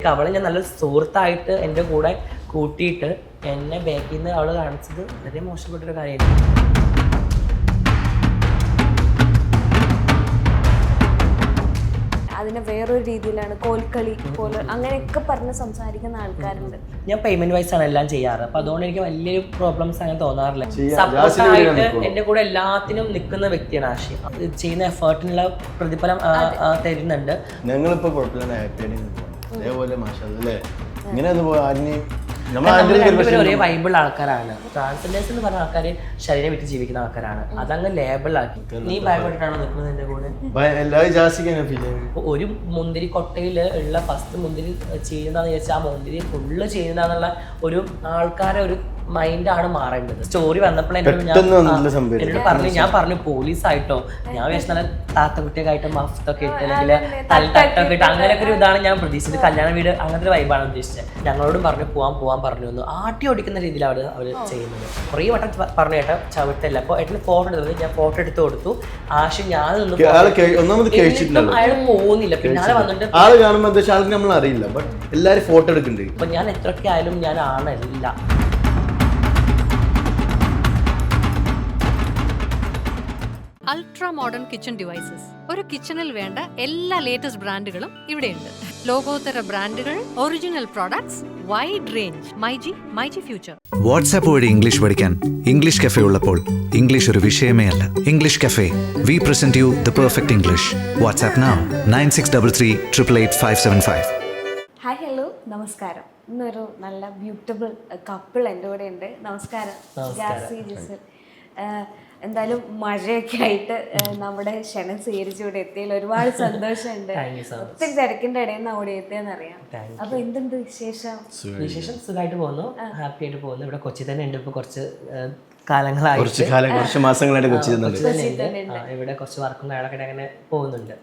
അവളെ ഞാൻ നല്ല സുഹൃത്തായിട്ട് എൻ്റെ കൂടെ കൂട്ടിയിട്ട് എന്നെ ബാക്കിൽ നിന്ന് അവൾ കാണിച്ചത് വളരെ മോശപ്പെട്ടൊരു കാര്യമായിരുന്നു. അതിനെ വേറൊരു രീതിയിലാണ് കോൽക്കളി പോലെ അങ്ങനെയൊക്കെ പറഞ്ഞ് സംസാരിക്കുന്ന ആൾക്കാരുണ്ട്. ഞാൻ പേയ്മെന്റ് വൈസ് ആണ് എല്ലാം ചെയ്യാറ്. അപ്പൊ അതുകൊണ്ട് എനിക്ക് വലിയൊരു പ്രോബ്ലംസ് അങ്ങനെ തോന്നാറില്ല. സപ്പോർട്ടായിട്ട് എൻ്റെ കൂടെ എല്ലാത്തിനും നിൽക്കുന്ന വ്യക്തിയാണ് ആഷി. ചെയ്യുന്ന എഫേർട്ടിനുള്ള പ്രതിഫലം തരുന്നുണ്ട്. ഞങ്ങളിപ്പോ അതേപോലെ ഒരേ വൈബിൾ ആൾക്കാരാണ്. ട്രാൻസ്ജെൻഡേഴ്സ് എന്ന് പറഞ്ഞ ആൾക്കാര് ശരീരം വിറ്റ് ജീവിക്കുന്ന ആൾക്കാരാണ്. അതങ്ങ് ലേബിൾ ആക്കി. നീ ഭയപ്പെട്ടിട്ടാണോ നിൽക്കുന്നത് എന്റെ കൂടെ? ഒരു മുന്തിരി കൊട്ടയില് ഉള്ള ഫസ്റ്റ് മുന്തിരി ചെയ്യുന്നതാന്ന് വിചാരിച്ചാൽ ആ മുന്തിരി ഫുള്ള് ചെയ്യുന്നതെന്നുള്ള ഒരു ആൾക്കാരെ ഒരു മൈൻഡാണ് മാറേണ്ടത്. സ്റ്റോറി വന്നപ്പോൾ എന്നോട് പറഞ്ഞു പോലീസായിട്ടോ, ഞാൻ വിചാരിച്ച നല്ല താത്തക്കുട്ടിയൊക്കെ മഫ്തൊക്കെ ഇട്ട് അല്ലെങ്കിൽ തട്ടൊക്കെ ഇട്ട് അങ്ങനെയൊക്കെ ഒരു ഇതാണ് ഞാൻ പ്രതീക്ഷിച്ചത്. കല്യാണ വീട് അങ്ങനത്തെ ഒരു വൈബാണ് ഉദ്ദേശിച്ചത്. ഞങ്ങളോടും പറഞ്ഞു പോവാൻ പറഞ്ഞു വന്നു. ആട്ടി ഓടിക്കുന്ന രീതിയിലാണ് അവർ ചെയ്യുന്നത്. കുറേ വട്ടം പറഞ്ഞു ഏട്ടാ ചവിട്ടല്ല. അപ്പോൾ ഏട്ടന് ഫോട്ടോ എടുത്തത് ഞാൻ ഫോട്ടോ എടുത്ത് കൊടുത്തു. ആശു ഞാൻ അയാൾ പോകുന്നില്ല. പിന്നാലെ വന്നിട്ട് അപ്പൊ ഞാൻ എത്രയൊക്കെ ആയാലും ഞാൻ ആണല്ല. Ultra modern kitchen devices. ഒരു കിച്ചണിൽ വേണ്ട എല്ലാ ലേറ്റസ്റ്റ് ബ്രാൻഡുകളും ഇവിടെയുണ്ട്. ലോകോത്തര ബ്രാൻഡുകൾ, original products, wide range. MyG future. WhatsApp വഴി ഇംഗ്ലീഷ് പഠിക്കാൻ ഇംഗ്ലീഷ് കഫേ ഉള്ളപ്പോൾ ഇംഗ്ലീഷ് ഒരു വിഷയമേ അല്ല. English cafe, we present you the perfect English. WhatsApp now 9633388575. Hi, hello, നമസ്കാരം. ഇന്നൊരു നല്ല ബ്യൂട്ടിഫുൾ കപ്പിൾ എൻ്റെ കൂടെ ഉണ്ട്. നമസ്കാരം ജാസി, ജിസൽ. എന്തായാലും മഴയൊക്കെ ആയിട്ട് നമ്മുടെ ക്ഷണം സ്വീകരിച്ച് ഇവിടെ എത്തിയതിൽ ഒരുപാട് സന്തോഷമുണ്ട്. ഒത്തിരി തിരക്കിന്റെ ഇടയിൽ നിന്ന് അവിടെ എത്തിയെന്നറിയാം. അപ്പൊ എന്തുണ്ട് വിശേഷം? സുഖമായിട്ട് പോകുന്നു, ഹാപ്പി ആയിട്ട് പോകുന്നു. ഇവിടെ കൊച്ചി തന്നെ ഉണ്ട്. ഇപ്പൊ കുറച്ച് കാലങ്ങളായിട്ട് കുറച്ച് മാസങ്ങളായിട്ട് കൊച്ചി ഇവിടെ കുറച്ച് വർക്കും കാര്യങ്ങളൊക്കെ അങ്ങനെ പോകുന്നുണ്ട്.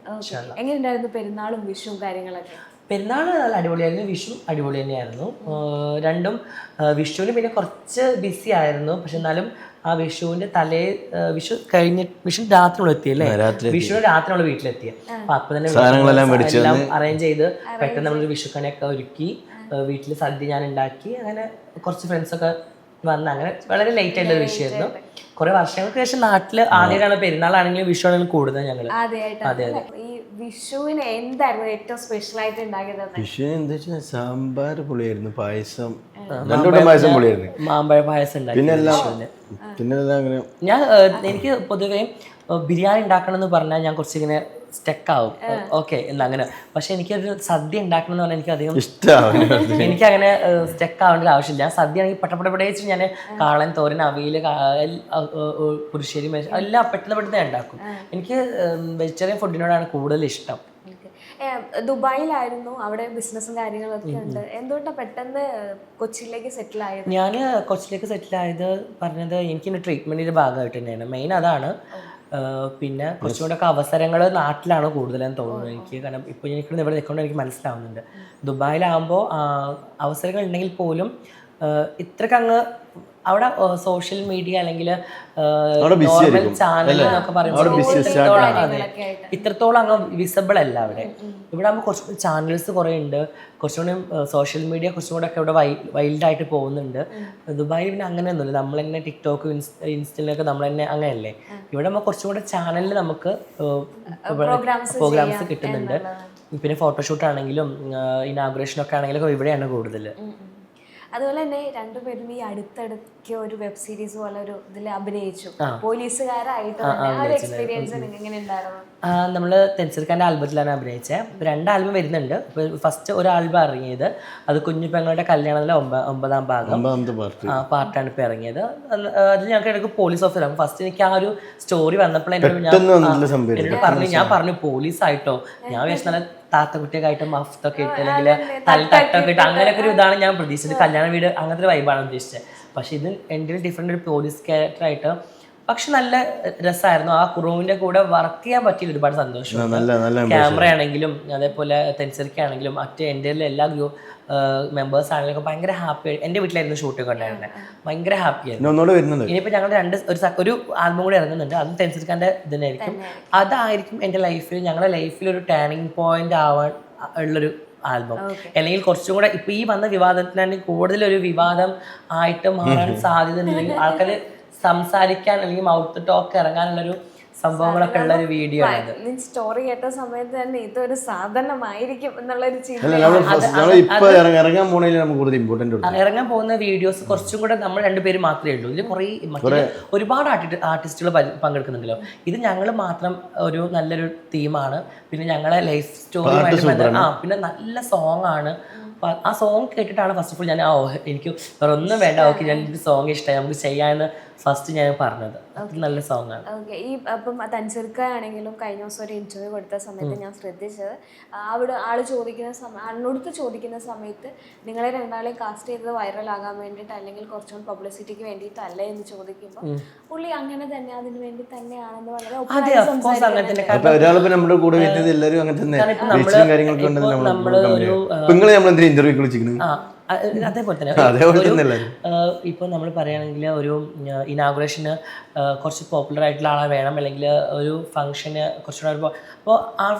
എങ്ങനെയുണ്ടായിരുന്നു പെരുന്നാളും വിഷുവും കാര്യങ്ങളൊക്കെ? പെരുന്നാൾ നല്ല അടിപൊളിയായിരുന്നു, വിഷു അടിപൊളി തന്നെയായിരുന്നു. രണ്ടും വിഷുവിന് പിന്നെ കുറച്ച് ബിസി ആയിരുന്നു. പക്ഷെ എന്നാലും ആ വിഷുവിന്റെ വിഷു കഴിഞ്ഞ് വിഷു രാത്രിയോളം എത്തിയല്ലേ? വിഷുവിന് രാത്രിയോളം വീട്ടിലെത്തിയ. അപ്പൊ അപ്പൊ തന്നെ എല്ലാം അറേഞ്ച് ചെയ്ത് പെട്ടെന്ന് നമ്മളൊരു വിഷുക്കണിയൊക്കെ ഒരുക്കി വീട്ടിൽ സദ്യ ഞാൻ ഉണ്ടാക്കി. അങ്ങനെ കുറച്ച് ഫ്രണ്ട്സൊക്കെ വന്ന് അങ്ങനെ വളരെ ലേറ്റ് ആയിട്ടുള്ള വിഷയമായിരുന്നു. കുറെ വർഷങ്ങൾക്ക് ശേഷം നാട്ടില് ആദ്യമായിട്ടാണ് പെരുന്നാളാണെങ്കിലും വിഷു ആണെങ്കിലും കൂടുതൽ ഞങ്ങള്. അതെ. ഈ വിഷുവിന് എന്തായിരുന്നു ഏറ്റവും സ്പെഷ്യൽ ആയിട്ട് ഉണ്ടാക്കിയത്? വിഷുവിന് എന്താ വെച്ചാൽ സാമ്പാർ പൊളിയായിരുന്നു, പായസം, പായസം പൊളിയായിരുന്നു, മാമ്പഴ പായസം ഉണ്ടാക്കി. ഞാൻ എനിക്ക് പൊതുവേ ബിരിയാണി ഉണ്ടാക്കണം എന്ന് പറഞ്ഞാൽ ഞാൻ കുറച്ചിങ്ങനെ സ്റ്റക്കാവും. ഓക്കെ എന്നാ അങ്ങനെ. പക്ഷെ എനിക്കൊരു സദ്യ ഉണ്ടാക്കണം എന്ന് പറഞ്ഞാൽ എനിക്ക് അധികം ഇഷ്ടമാണ്. എനിക്കങ്ങനെ സ്റ്റക്ക് ആവേണ്ട ആവശ്യമില്ല. സദ്യ ആണെങ്കിൽ പെട്ടപ്പെട്ട് ഞാൻ കാളൻ, തോരൻ, അവിയൽ, പുരുശ്ശേരി എല്ലാം പെട്ടെന്ന് ഞാൻ ഉണ്ടാക്കും. എനിക്ക് വെജിറ്റേറിയൻ ഫുഡിനോടാണ് കൂടുതൽ ഇഷ്ടം. ദുബായിലായിരുന്നു, അവിടെ ബിസിനസ്സും കാര്യങ്ങളൊക്കെ ഉണ്ട്. എന്തുകൊണ്ടാണ് പെട്ടെന്ന് കൊച്ചിയിലേക്ക് സെറ്റിൽ ആയത്? ഞാൻ കൊച്ചിയിലേക്ക് സെറ്റിൽ ആയത് പറഞ്ഞത് എനിക്കിൻ്റെ ട്രീറ്റ്മെൻറ്റിൻ്റെ ഭാഗമായിട്ട് തന്നെയാണ്. മെയിൻ അതാണ്. പിന്നെ കുറച്ചുകൂടെയൊക്കെ അവസരങ്ങൾ നാട്ടിലാണ് കൂടുതലെന്ന് തോന്നുന്നു എനിക്ക്. കാരണം ഇപ്പോൾ എനിക്ക് ഇവിടെ നിൽക്കൊണ്ട് എനിക്ക് മനസ്സിലാവുന്നുണ്ട്. ദുബായിലാകുമ്പോൾ അവസരങ്ങൾ ഉണ്ടെങ്കിൽ പോലും ഇത്രയ്ക്ക് അങ്ങ് അവിടെ സോഷ്യൽ മീഡിയ അല്ലെങ്കിൽ നോർമൽ ചാനൽ എന്നൊക്കെ പറയുമ്പോൾ ഇത്രത്തോളം അങ്ങ് വിസിബിൾ അല്ല അവിടെ. ഇവിടെ ആകുമ്പോൾ കുറച്ചുകൂടി ചാനൽസ് കുറേ ഉണ്ട്, കുറച്ചുകൂടി സോഷ്യൽ മീഡിയ കുറച്ചും കൂടെ ഒക്കെ ഇവിടെ വൈൽഡായിട്ട് പോകുന്നുണ്ട്. ദുബായിൽ പിന്നെ അങ്ങനെയൊന്നുമില്ല. നമ്മൾ തന്നെ ടിക്ടോക്ക്, ഇൻസ്റ്റയിലൊക്കെ നമ്മൾ തന്നെ അങ്ങനെയല്ലേ. ഇവിടെ നമ്മൾ കുറച്ചും കൂടെ ചാനലിൽ നമുക്ക് പ്രോഗ്രാംസ് കിട്ടുന്നുണ്ട്. പിന്നെ ഫോട്ടോഷൂട്ട് ആണെങ്കിലും ഇനാഗുറേഷനൊക്കെ ആണെങ്കിലും ഇവിടെയാണ് കൂടുതൽ. അതുപോലെ തന്നെ രണ്ടുപേരും ഈ അടുത്തിടയ്ക്ക് ഒരു വെബ് സീരീസ് പോലെ ഒരു ഇതിൽ അഭിനയിച്ചു, പോലീസുകാരായിട്ട്. എക്സ്പീരിയൻസ് എങ്ങനെ ഉണ്ടായിരുന്നു? നമ്മള് തെൻസിർക്കാൻ്റെ ആൽബത്തിലാണ് അഭിനയിച്ചത്. 2 ആൽബം വരുന്നുണ്ട്. ഫസ്റ്റ് ഒരു ആൽബം ഇറങ്ങിയത് അത് കുഞ്ഞു പെങ്ങളുടെ കല്യാണത്തിലെ 9ാം ഭാഗം പാർട്ടാണ് ഇപ്പൊ ഇറങ്ങിയത്. അത് ഞങ്ങൾക്ക് ഇടയ്ക്ക് പോലീസ് ഓഫീസറാണ്. ഫസ്റ്റ് എനിക്ക് ആ ഒരു സ്റ്റോറി വന്നപ്പോൾ എന്നോട് ഞാൻ പറഞ്ഞു പോലീസായിട്ടോ, ഞാൻ വിചാരിച്ച നല്ല താത്തക്കുട്ടിയൊക്കെ ആയിട്ട് മഫ്തൊക്കെ ഇട്ട് അല്ലെങ്കിൽ തട്ടൊക്കെ ഇട്ട് അങ്ങനെയൊക്കെ ഒരു ഇതാണ് ഞാൻ പ്രതീക്ഷിച്ചത്. കല്യാണ വീട് അങ്ങനത്തെ ഒരു വൈബാണ് ഉദ്ദേശിച്ചത്. പക്ഷെ ഇത് എൻ്റെ ഡിഫറെൻ്റ് ഒരു പോലീസ് ക്യാരക്ടറായിട്ട്. പക്ഷെ നല്ല രസമായിരുന്നു. ആ കുറൂവിന്റെ കൂടെ വർക്ക് ചെയ്യാൻ പറ്റിയ ഒരുപാട് സന്തോഷം. ക്യാമറ ആണെങ്കിലും അതേപോലെ തെൻസറിക്കാണെങ്കിലും മറ്റേ എൻ്റെ എല്ലാ മെമ്പേഴ്സ് ആണെങ്കിലും ഭയങ്കര ഹാപ്പി. എൻ്റെ വീട്ടിലായിരുന്നു ഷൂട്ടൊക്കെ ഉണ്ടായിരുന്നത്. ഭയങ്കര ഹാപ്പി ആയിരുന്നു. ഇനിയിപ്പോൾ ഞങ്ങൾ ഒരു ആൽബം കൂടി ഇറങ്ങുന്നുണ്ട്. അതും തെൻസറിക്കാൻ്റെ ഇതിനായിരിക്കും. അതായിരിക്കും എൻ്റെ ലൈഫിൽ, ഞങ്ങളുടെ ലൈഫിൽ ഒരു ടേണിംഗ് പോയിന്റ് ആവാൻ ഉള്ളൊരു ആൽബം. അല്ലെങ്കിൽ കുറച്ചും കൂടെ ഇപ്പൊ ഈ വന്ന വിവാദത്തിനാണെങ്കിൽ കൂടുതലൊരു വിവാദം ആയിട്ട് മാറാൻ സാധ്യത ഉണ്ടെങ്കിൽ ആൾക്കാർ സംസാരിക്കാൻ അല്ലെങ്കിൽ മൗത്ത് ടോക്ക് ഇറങ്ങാനുള്ളൊരു സംഭവങ്ങളൊക്കെ ഉള്ള ഒരു വീഡിയോ ആണ്. സ്റ്റോറി കേട്ട സമയത്ത് തന്നെ ഇതൊരു സാധനമായിരിക്കും എന്നുള്ളൊരു ഇറങ്ങാൻ പോണേൽ നമുക്ക് കൂടുതൽ ഇമ്പോർട്ടന്റ് ഇറങ്ങാൻ പോകുന്ന വീഡിയോസ് കുറച്ചും കൂടെ നമ്മൾ രണ്ടുപേരും മാത്രമേ ഉള്ളൂ. ഇതിൽ കുറേ ഒരുപാട് ആർട്ടിസ്റ്റുകൾ പങ്കെടുക്കുന്നുണ്ടല്ലോ. ഇത് ഞങ്ങൾ മാത്രം ഒരു നല്ലൊരു തീമാണ്. പിന്നെ ഞങ്ങളെ ലൈഫ് സ്റ്റോറി പിന്നെ നല്ല സോങ് ആണ്. ആ സോങ് കേട്ടിട്ടാണ് ഫസ്റ്റ് ഓഫ് ഓൾ ഞാൻ എനിക്ക് വേറെ ഒന്നും വേണ്ട, ഓക്കെ ഞാൻ ഒരു സോങ് ഇഷ്ടമായി നമുക്ക് ചെയ്യാമെന്ന് ഫസ്റ്റ് ഞാൻ പറഞ്ഞത്. നല്ല സോങ് ആണ്. ഓക്കെ. ഈ അപ്പം തൻസീർക്കാണെങ്കിലും കഴിഞ്ഞ ദിവസം ഒരു ഇന്റർവ്യൂ കൊടുത്ത സമയത്ത് ഞാൻ ശ്രദ്ധിച്ചത് അവിടെ അണ്ണോടുത്ത് ചോദിക്കുന്ന സമയത്ത് നിങ്ങളെ രണ്ടാളെയും കാസ്റ്റ് ചെയ്തത് വൈറൽ ആകാൻ വേണ്ടിയിട്ട് അല്ലെങ്കിൽ കുറച്ചുകൂടി പബ്ലിസിറ്റിക്ക് വേണ്ടിയിട്ടല്ല എന്ന് ചോദിക്കുമ്പോൾ പുള്ളി അങ്ങനെ തന്നെ അതിന് വേണ്ടി തന്നെയാണെന്ന് വളരെ അതേപോലെ തന്നെ ഇപ്പൊ നമ്മൾ പറയുകയാണെങ്കിൽ ഒരു ഇനാഗുറേഷന് കുറച്ച് പോപ്പുലർ ആയിട്ടുള്ള ആളെ വേണം, അല്ലെങ്കിൽ ഒരു ഫംഗ്ഷന് കുറച്ചുകൂടെ. അപ്പോൾ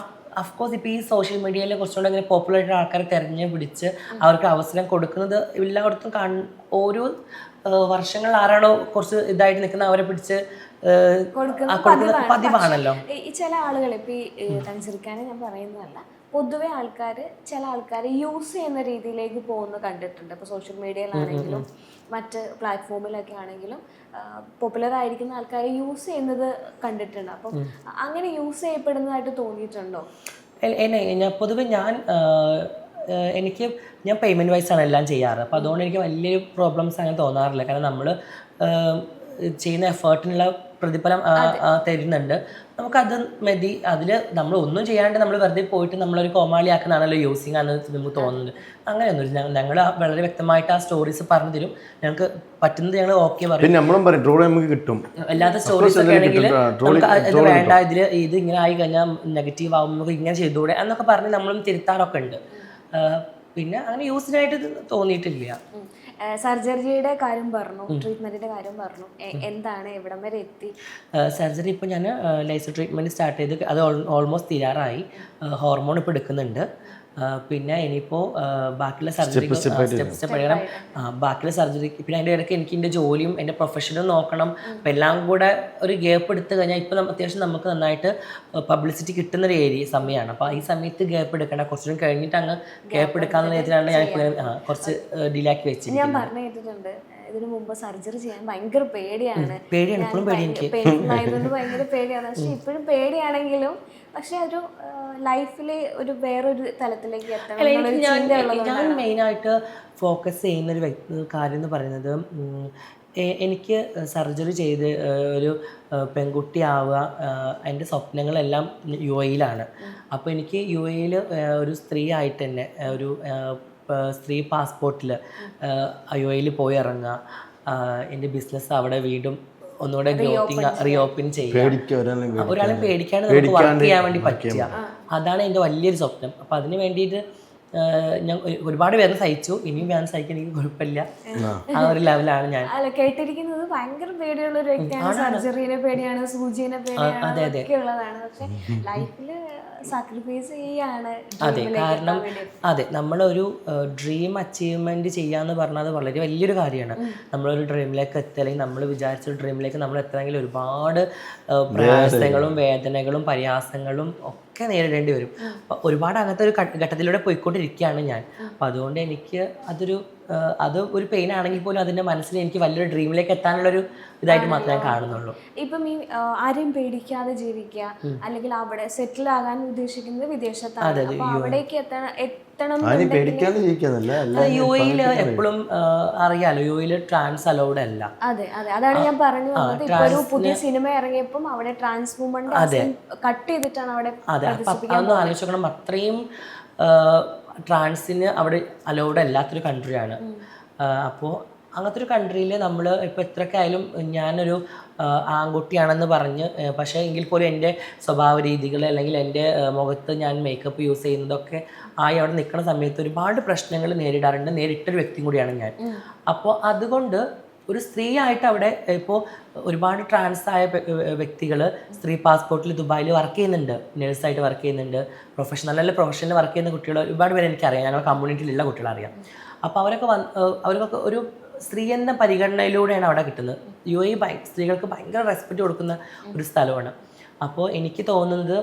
അഫ്കോഴ്സ് ഇപ്പോൾ ഈ സോഷ്യൽ മീഡിയയിൽ കുറച്ചുകൂടെ ഇങ്ങനെ പോപ്പുലർ ആയിട്ടുള്ള ആൾക്കാരെ തിരഞ്ഞ് പിടിച്ച് അവർക്ക് അവസരം കൊടുക്കുന്നത് എല്ലായിടത്തും ഓരോ വർഷങ്ങളിൽ ആരാണോ കുറച്ച് ഇതായിട്ട് നിൽക്കുന്ന അവരെ പിടിച്ച് കൊടുക്കുന്ന പതിവാണല്ലോ. ഈ ചില ആളുകൾ ഇപ്പൊ ഈ തൻസീർക്കാനെ ഞാൻ പറയുന്നതല്ല, പൊതുവെ ചില ആൾക്കാർ യൂസ് ചെയ്യുന്ന രീതിയിലേക്ക് പോകുന്നത് കണ്ടിട്ടുണ്ട്. ഇപ്പോൾ സോഷ്യൽ മീഡിയയിലാണെങ്കിലും മറ്റ് പ്ലാറ്റ്ഫോമിലൊക്കെ ആണെങ്കിലും പോപ്പുലർ ആയിരിക്കുന്ന ആൾക്കാരെ യൂസ് ചെയ്യുന്നത് കണ്ടിട്ടുണ്ട്. അപ്പം അങ്ങനെ യൂസ് ചെയ്യപ്പെടുന്നതായിട്ട് തോന്നിയിട്ടുണ്ടോ? പൊതുവെ ഞാൻ പേയ്മെൻറ്റ് വൈസാണ് എല്ലാം ചെയ്യാറ്. അപ്പോൾ അതുകൊണ്ട് എനിക്ക് വലിയൊരു പ്രോബ്ലംസ് അങ്ങനെ തോന്നാറില്ല. കാരണം നമ്മൾ ചെയ്യുന്ന എഫേർട്ടിനുള്ള പ്രതിഫലം തരുന്നുണ്ട്, നമുക്കത് മതി. അതിൽ നമ്മൾ ഒന്നും ചെയ്യാണ്ട് നമ്മൾ വെറുതെ പോയിട്ട് നമ്മളൊരു കോമാളിയാക്കുന്നതാണല്ലോ യൂസിങ് ആണെന്ന് നമുക്ക് തോന്നുന്നത്. അങ്ങനെയൊന്നുമില്ല. ഞങ്ങൾ വളരെ വ്യക്തമായിട്ട് ആ സ്റ്റോറീസ് പറഞ്ഞു തരും. ഞങ്ങൾക്ക് പറ്റുന്നത് ഞങ്ങൾ ഓക്കെ പറയും. അല്ലാത്ത സ്റ്റോറീസ് ഒക്കെ ആണെങ്കിൽ നമുക്ക് വേണ്ട, ഇത് ഇങ്ങനെ ആയി കഴിഞ്ഞാൽ നെഗറ്റീവ് ആവും, നമുക്ക് ഇങ്ങനെ ചെയ്തുകൂടെ എന്നൊക്കെ പറഞ്ഞ് നമ്മളും തിരുത്താറൊക്കെ ഉണ്ട്. പിന്നെ അങ്ങനെ യൂസിനായിട്ട് തോന്നിയിട്ടില്ല. സർജറിയുടെ കാര്യം പറഞ്ഞു, ട്രീറ്റ്മെന്റിന്റെ കാര്യം പറഞ്ഞു. എന്താണ്, എവിടം വരെ എത്തി? സർജറി ഇപ്പോൾ ഞാൻ ലേസർ ട്രീറ്റ്മെൻറ്റ് സ്റ്റാർട്ട് ചെയ്ത് അത് ഓൾമോസ്റ്റ് തീരാറായി. ഹോർമോൺ ഇപ്പോൾ എടുക്കുന്നുണ്ട്. പിന്നെ ഇനിയിപ്പോൾ ബാക്കിയുള്ള സർജറി സ്റ്റെപ്പ് എടുക്കണം. ബാക്കിയുള്ള സർജറി പിന്നെ അതിൻ്റെ ഇടയ്ക്ക് എനിക്ക് എൻ്റെ ജോലിയും എൻ്റെ പ്രൊഫഷനും നോക്കണം. അപ്പോൾ എല്ലാം കൂടെ ഒരു ഗ്യാപ്പ് എടുത്ത് കഴിഞ്ഞാൽ ഇപ്പോൾ അത്യാവശ്യം നമുക്ക് നന്നായിട്ട് പബ്ലിസിറ്റി കിട്ടുന്നൊരു സമയമാണ്. അപ്പോൾ ഈ സമയത്ത് ഗ്യാപ്പ് എടുക്കേണ്ട, കുറച്ചുകൂടി കഴിഞ്ഞിട്ട് അങ്ങ് ഗ്യാപ്പ് എടുക്കാമെന്ന രീതിയിലാണ് ഞാൻ ഇപ്പോൾ കുറച്ച് ഡിലേ ആക്കി വെച്ചിരിക്കുന്നത്. ഞാൻ പറഞ്ഞു കേട്ടിട്ടുണ്ട് ഇതിനു മുമ്പ് സർജറി ചെയ്യാൻ ഭയങ്കര പേടിയാണ്, ഇപ്പോഴും പേടി എനിക്ക് ആയതുകൊണ്ട് ഭയങ്കര പേടിയാണ്. പക്ഷെ ഇപ്പോഴും പേടിയാണെങ്കിലും പക്ഷെ ഒരു ലൈഫിൽ ഒരു വേറൊരു തലത്തിലേക്ക് എത്തണം. ഞാൻ മെയിനായിട്ട് ഫോക്കസ് ചെയ്യുന്നൊരു കാര്യം എന്ന് പറയുന്നത്, എനിക്ക് സർജറി ചെയ്ത് ഒരു പെൺകുട്ടിയാവുക, എൻ്റെ സ്വപ്നങ്ങളെല്ലാം UAE-ലാണ്. അപ്പോൾ എനിക്ക് UAE-ൽ ഒരു സ്ത്രീ ആയിട്ട് തന്നെ ഒരു സ്ത്രീ പാസ്പോർട്ടിൽ UAE-ൽ പോയി ഇറങ്ങുക, എൻ്റെ ബിസിനസ് അവിടെ വീണ്ടും ഒന്നുകൂടെ റീഓപ്പൺ ചെയ്യുക, ഒരാളെ പേടിക്കാണ്ട് നമുക്ക് വർക്ക് ചെയ്യാൻ വേണ്ടി പറ്റുക. അതാണ് എൻ്റെ വലിയൊരു സ്വപ്നം. അപ്പം അതിന് വേണ്ടിയിട്ട് ഞാൻ ഒരുപാട് പേര് സഹിച്ചു, ഇനിയും ഞാൻ സഹിക്കാൻ എനിക്ക് കുഴപ്പമില്ല. ആ ഒരു ലെവലാണ് ഞാൻ. അല്ല, കേട്ടിരിക്കുന്നത് ഭയങ്കര പേടിയുള്ള ഒരു വ്യക്തിയാണ്, സർജറിനെ പേടിയാണ്, സൂചിനെ പേടിയാണ്, ഒക്കെ ഉള്ളതാണ്. പക്ഷെ ലൈഫില് സാക്രിഫൈസ് ചെയ്യാണ്. അതെ, കാരണം നമ്മളൊരു ഡ്രീം അച്ചീവ്മെന്റ് ചെയ്യാന്ന് പറഞ്ഞാൽ അത് വളരെ വലിയൊരു കാര്യമാണ്. നമ്മളൊരു ഡ്രീമിലേക്ക് എത്തുക, അല്ലെങ്കിൽ നമ്മൾ വിചാരിച്ച ഡ്രീമിലേക്ക് നമ്മൾ എത്തണമെങ്കിൽ ഒരുപാട് പ്രയാസങ്ങളും വേദനകളും പ്രയാസങ്ങളും ഒക്കെ നേരിടേണ്ടി വരും. ഒരുപാട് അങ്ങനത്തെ ഒരു ഘട്ടത്തിലൂടെ പോയിക്കൊണ്ടിരിക്കുകയാണ് ഞാൻ. അപ്പം അതുകൊണ്ട് എനിക്ക് അത് ഒരു പെയിൻ ആണെങ്കിൽ പോലും അതിൻ്റെ മനസ്സിൽ എനിക്ക് വലിയൊരു ഡ്രീമിലേക്ക് എത്താനുള്ളൊരു ഇതായിട്ട് മാത്രമേ ഞാൻ കാണുന്നുള്ളൂ. ഇപ്പം ഈ ആരെയും പേടിക്കാതെ ജീവിക്കുക, അല്ലെങ്കിൽ അവിടെ സെറ്റിൽ ആകാൻ ഉദ്ദേശിക്കുന്നത് വിദേശത്താണ്, അപ്പൊ അവിടേക്ക് എത്തണം. UAE-ൽ എപ്പോഴും അറിയാലോ, UAE-ൽ ട്രാൻസ് അലൗഡ് അല്ല. അതെ, അതാണ് ഞാൻ പറഞ്ഞു വന്നത്. ഇപ്പൊ ഒരു പുതിയ സിനിമ ഇറങ്ങിയപ്പം അവിടെ ട്രാൻസ് വുമന്റെ കട്ട് ചെയ്തിട്ടാണ് അവിടെ. അതൊന്നും ആലോചിക്കണം, അത്രയും ട്രാൻസിന് അവിടെ അലൗഡ് അല്ലാത്തൊരു കൺട്രിയാണ്. അപ്പോൾ അങ്ങനത്തെ ഒരു കൺട്രിയിൽ നമ്മൾ ഇപ്പോൾ എത്രയൊക്കെ ആയാലും ഞാനൊരു ആൺകുട്ടിയാണെന്ന് പറഞ്ഞ്, പക്ഷേ എങ്കിൽ പോലും എൻ്റെ സ്വഭാവ രീതികൾ അല്ലെങ്കിൽ എൻ്റെ മുഖത്ത് ഞാൻ മേക്കപ്പ് യൂസ് ചെയ്യുന്നതൊക്കെ ആയി അവിടെ നിൽക്കുന്ന സമയത്ത് ഒരുപാട് പ്രശ്നങ്ങൾ നേരിട്ടൊരു വ്യക്തിയും കൂടിയാണ് ഞാൻ. അപ്പോൾ അതുകൊണ്ട് ഒരു സ്ത്രീ ആയിട്ട് അവിടെ ഇപ്പോൾ ഒരുപാട് ട്രാൻസ് ആയ വ്യക്തികൾ സ്ത്രീ പാസ്പോർട്ടിൽ ദുബായിൽ വർക്ക് ചെയ്യുന്നുണ്ട്, നേഴ്സായിട്ട് വർക്ക് ചെയ്യുന്നുണ്ട്, നല്ല പ്രൊഫഷനിൽ വർക്ക് ചെയ്യുന്ന കുട്ടികൾ ഒരുപാട് പേര് എനിക്കറിയാം, ഞങ്ങളുടെ കമ്മ്യൂണിറ്റിയിലുള്ള കുട്ടികളറിയാം. അപ്പോൾ അവർക്കൊക്കെ ഒരു സ്ത്രീ എന്ന പരിഗണനയിലൂടെയാണ് അവിടെ കിട്ടുന്നത്. UAE സ്ത്രീകൾക്ക് ഭയങ്കര റെസ്പെക്റ്റ് കൊടുക്കുന്ന ഒരു സ്ഥലമാണ്. അപ്പോൾ എനിക്ക് തോന്നുന്നത്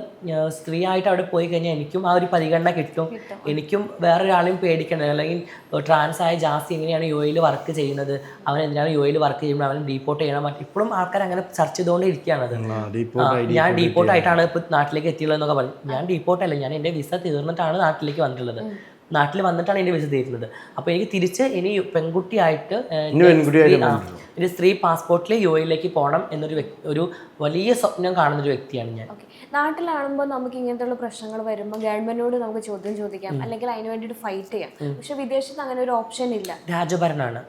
സ്ത്രീ ആയിട്ട് അവിടെ പോയി കഴിഞ്ഞാൽ എനിക്കും ആ ഒരു പരിഗണന കിട്ടും, എനിക്കും വേറൊരാളെയും പേടിക്കേണ്ടത്. അല്ലെങ്കിൽ ട്രാൻസ് ആയ ജാസി എങ്ങനെയാണ് UAE വർക്ക് ചെയ്യുന്നത്, അവൻ എന്തിനാണ് UAE വർക്ക് ചെയ്യുമ്പോൾ അവൻ ഡീപ്പോർട്ട് ചെയ്യണം, ഇപ്പോഴും ആൾക്കാർ അങ്ങനെ ചർച്ച ചെയ്തുകൊണ്ട് ഇരിക്കുകയാണത്. ഞാൻ ഡീപ്പോർട്ട് ആയിട്ടാണ് ഇപ്പോൾ നാട്ടിലേക്ക് എത്തിയുള്ളതെന്നൊക്കെ പറഞ്ഞു. ഞാൻ ഡീപ്പോർട്ടല്ല, ഞാൻ എൻ്റെ വിസ തീർന്നിട്ടാണ് നാട്ടിലേക്ക് വന്നിട്ടുള്ളത്. നാട്ടിൽ വന്നിട്ടാണ് എൻ്റെ വിസ തീരുന്നത്. അപ്പോൾ എനിക്ക് തിരിച്ച് ഇനി പെൺകുട്ടിയായിട്ട് ഒരു സ്ത്രീ പാസ്പോർട്ടിൽ UAE പോകണം എന്നൊരു ഒരു വലിയ സ്വപ്നം കാണുന്നൊരു വ്യക്തിയാണ് ഞാൻ. നാട്ടിലാകുമ്പോൾ നമുക്ക് ഇങ്ങനത്തെ പ്രശ്നങ്ങൾ വരുമ്പോൾ ഗവൺമെന്റിനോട് നമുക്ക് ചോദ്യം ചോദിക്കാം, അല്ലെങ്കിൽ അതിന് വേണ്ടിയിട്ട് ഫൈറ്റ് ചെയ്യാം. പക്ഷെ വിദേശത്ത് അങ്ങനെ ഒരു ഓപ്ഷൻ ഇല്ല, രാജഭരണമാണ്.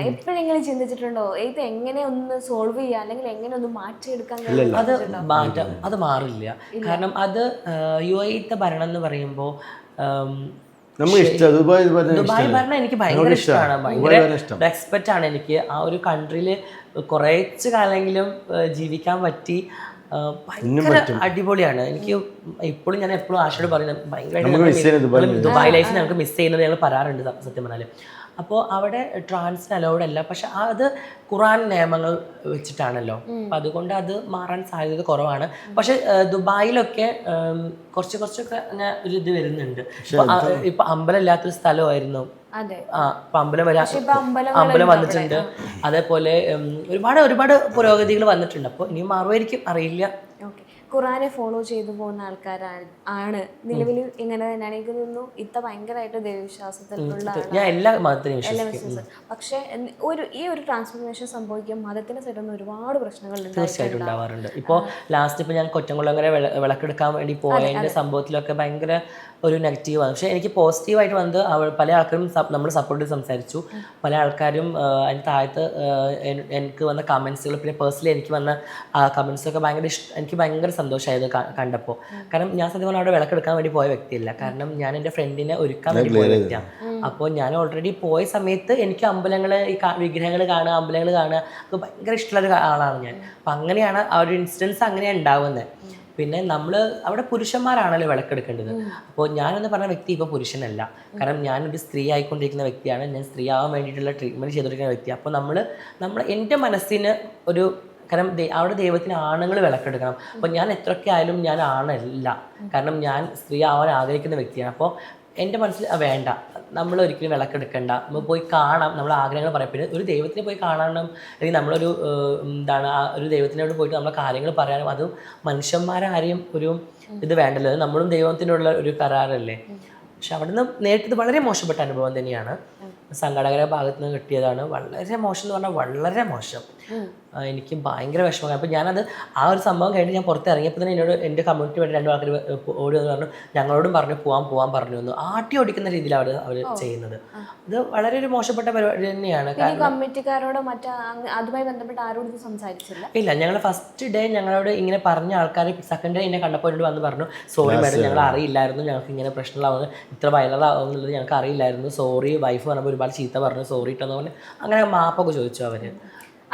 എപ്പോഴെങ്കിലും ചിന്തിച്ചിട്ടുണ്ടോ ഇത് എങ്ങനെ ഒന്ന് സോൾവ് ചെയ്യാം, അല്ലെങ്കിൽ എങ്ങനെ ഒന്ന് മാറ്റിയെടുക്കാൻ? അത് മാറില്ല. കാരണം അത് UAE ഭരണം എന്ന് പറയുമ്പോൾ ദുബായ് ഭരണം എനിക്ക് ഭയങ്കര ഇഷ്ടമാണ്, ഭയങ്കര റെസ്പെക്റ്റ് ആണ് എനിക്ക്. ആ ഒരു കൺട്രിയിൽ കുറച്ച് കാലെങ്കിലും ജീവിക്കാൻ പറ്റി, ഭയങ്കര അടിപൊളിയാണ്. എനിക്ക് ഇപ്പോഴും ഞാൻ എപ്പോഴും ആശയോട് പറയുന്നത് ഭയങ്കരമായിട്ട് ദുബായ് ലൈഫ് ഞങ്ങൾക്ക് മിസ് ചെയ്യുന്നത് ഞങ്ങൾ പറയാറുണ്ട് സത്യം പറഞ്ഞാൽ. അപ്പോൾ അവിടെ ട്രാൻസിന് അലൗഡ് അല്ല, പക്ഷെ അത് ഖുറാൻ നിയമങ്ങൾ വെച്ചിട്ടാണല്ലോ, അപ്പം അതുകൊണ്ട് അത് മാറാൻ സാധ്യത കുറവാണ്. പക്ഷെ ദുബായിലൊക്കെ കുറച്ചൊക്കെ അങ്ങനെ ഒരു ഇത് വരുന്നുണ്ട്. ഇപ്പൊ അമ്പലം ഇല്ലാത്തൊരു സ്ഥലമായിരുന്നു, അമ്പലം വന്നിട്ടുണ്ട്. അതേപോലെ ഒരുപാട് പുരോഗതികൾ വന്നിട്ടുണ്ട്. അപ്പോൾ ഇനിയും മാറുമായിരിക്കും, അറിയില്ല. ഖുറാനെ ഫോളോ ചെയ്തു പോകുന്ന ആൾക്കാരാണ് നിലവിൽ ഇങ്ങനെ തന്നെയാണ്. എനിക്ക് തോന്നുന്നു ഇത്ത ഭയങ്കരമായിട്ട് ദൈവവിശ്വാസത്തിലുള്ള പക്ഷെ ഈ ഒരു ട്രാൻസ്ഫോർമേഷൻ സംഭവിക്കും മതത്തിന്റെ സൈഡിൽ ഒരുപാട് പ്രശ്നങ്ങൾ തീർച്ചയായിട്ടും ഉണ്ടാവാറുണ്ട്. ഇപ്പോൾ ലാസ്റ്റ് ഇപ്പോൾ ഞാൻ കൊറ്റംകുളങ്ങര വിളക്കെടുക്കാൻ വേണ്ടി പോയതിൻ്റെ സംഭവത്തിലൊക്കെ ഭയങ്കര ഒരു നെഗറ്റീവാണ്. പക്ഷേ എനിക്ക് പോസിറ്റീവായിട്ട് വന്നത് പല ആൾക്കാരും നമ്മൾ സപ്പോർട്ട് ചെയ്ത് സംസാരിച്ചു. പല ആൾക്കാരും അതിന് താഴത്ത് എനിക്ക് വന്ന കമൻസുകൾ, പിന്നെ പേഴ്സണലി എനിക്ക് വന്ന കമൻസൊക്കെ എനിക്ക് ഭയങ്കര സന്തോഷമായത് കണ്ടപ്പോൾ. കാരണം ഞാൻ സത്യം പറഞ്ഞാൽ അവിടെ വിളക്കെടുക്കാൻ വേണ്ടി പോയ വ്യക്തിയല്ല, കാരണം ഞാൻ എൻ്റെ ഫ്രണ്ടിനെ ഒരുക്കാൻ വേണ്ടി പോയ വ്യക്തിയാണ്. അപ്പോൾ ഞാൻ ഓൾറെഡി പോയ സമയത്ത് എനിക്ക് അമ്പലങ്ങൾ, ഈ വിഗ്രഹങ്ങൾ കാണുക, അമ്പലങ്ങൾ കാണുക ഒക്കെ ഭയങ്കര ഇഷ്ടമുള്ളൊരു ആളാണ് ഞാൻ. അപ്പം അങ്ങനെയാണ് ആ ഒരു ഇൻസിഡൻസ് അങ്ങനെയാണ് ഉണ്ടാവുന്നത്. പിന്നെ നമ്മൾ അവിടെ പുരുഷന്മാരാണല്ലോ വിളക്കെടുക്കേണ്ടത്. അപ്പോൾ ഞാനെന്ന് പറഞ്ഞ വ്യക്തി ഇപ്പോൾ പുരുഷനല്ല, കാരണം ഞാനൊരു സ്ത്രീ ആയിക്കൊണ്ടിരിക്കുന്ന വ്യക്തിയാണ്, ഞാൻ സ്ത്രീ ആവാൻ വേണ്ടിയിട്ടുള്ള ട്രീറ്റ്മെൻറ്റ് ചെയ്തുകൊണ്ടിരിക്കുന്ന വ്യക്തിയാണ്. അപ്പോൾ നമ്മൾ എൻ്റെ മനസ്സിന് ഒരു, കാരണം അവിടെ ദൈവത്തിന് ആണുങ്ങൾ വിളക്കെടുക്കണം. അപ്പോൾ ഞാൻ എത്രയൊക്കെ ആയാലും ഞാൻ ആണല്ല, കാരണം ഞാൻ സ്ത്രീ ആവാൻ ആഗ്രഹിക്കുന്ന വ്യക്തിയാണ്. അപ്പോൾ എൻ്റെ മനസ്സിൽ വേണ്ട, നമ്മൾ ഒരിക്കലും വിളക്കെടുക്കണ്ട, നമ്മൾ പോയി കാണാം, നമ്മൾ ആഗ്രഹങ്ങൾ പറയാം. പിന്നെ ഒരു ദൈവത്തിനെ പോയി കാണണം, അല്ലെങ്കിൽ നമ്മളൊരു ആ ഒരു ദൈവത്തിനോട് പോയിട്ട് നമ്മളെ കാര്യങ്ങൾ പറയാനും, അതും മനുഷ്യന്മാരാരെയും ഒരു ഇത് വേണ്ടല്ലോ, നമ്മളും ദൈവത്തിനുള്ള ഒരു കരാറല്ലേ. പക്ഷെ അവിടുന്ന് നേരിട്ടത് വളരെ മോശപ്പെട്ട അനുഭവം തന്നെയാണ്. സംഘാടകരുടെ ഭാഗത്ത് നിന്ന് കിട്ടിയതാണ്. വളരെ മോശം എന്ന് പറഞ്ഞാൽ വളരെ മോശം. എനിക്ക് ഭയങ്കര വിഷമം. അപ്പോൾ ഞാനത് ആ ഒരു സംഭവം കഴിഞ്ഞ് ഞാൻ പുറത്ത് ഇറങ്ങിയപ്പോൾ തന്നെ എന്നോട് എൻ്റെ കമ്മ്യൂണിറ്റി വേണ്ടി 2 ആൾക്കാർ ഓടി വന്ന് പറഞ്ഞു, ഞങ്ങളോടും പറഞ്ഞു പോകാൻ പറഞ്ഞു എന്ന്. ആട്ടി ഓടിക്കുന്ന രീതിയിലാണ് അവർ ചെയ്യുന്നത്. ഇത് വളരെ ഒരു മോശപ്പെട്ട പരിപാടി തന്നെയാണ്. കമ്മിറ്റിക്കാരോട് അതുമായി ബന്ധപ്പെട്ട് ആരോടും സംസാരിച്ചില്ല? ഇല്ല, ഞങ്ങൾ ഫസ്റ്റ് ഡേ ഞങ്ങളോട് ഇങ്ങനെ പറഞ്ഞ ആൾക്കാർ സെക്കൻഡ് ഡേ എന്നെ കണ്ടപ്പോൾ എന്നോട് വന്ന് പറഞ്ഞു, സോറി മാഡം, ഞങ്ങൾ അറിയില്ലായിരുന്നു, ഞങ്ങൾക്ക് ഇങ്ങനെ പ്രശ്നമാവുന്നത്, ഇത്ര വൈറലാവുന്നുള്ളത് ഞങ്ങൾക്ക് അറിയില്ലായിരുന്നു, സോറി. വൈഫ് പറഞ്ഞപ്പോൾ ഒരുപാട് ചീത്ത പറഞ്ഞു, സോറി ഇട്ടെന്ന് പറഞ്ഞ് അങ്ങനെ മാപ്പൊക്കെ ചോദിച്ചു അവർ.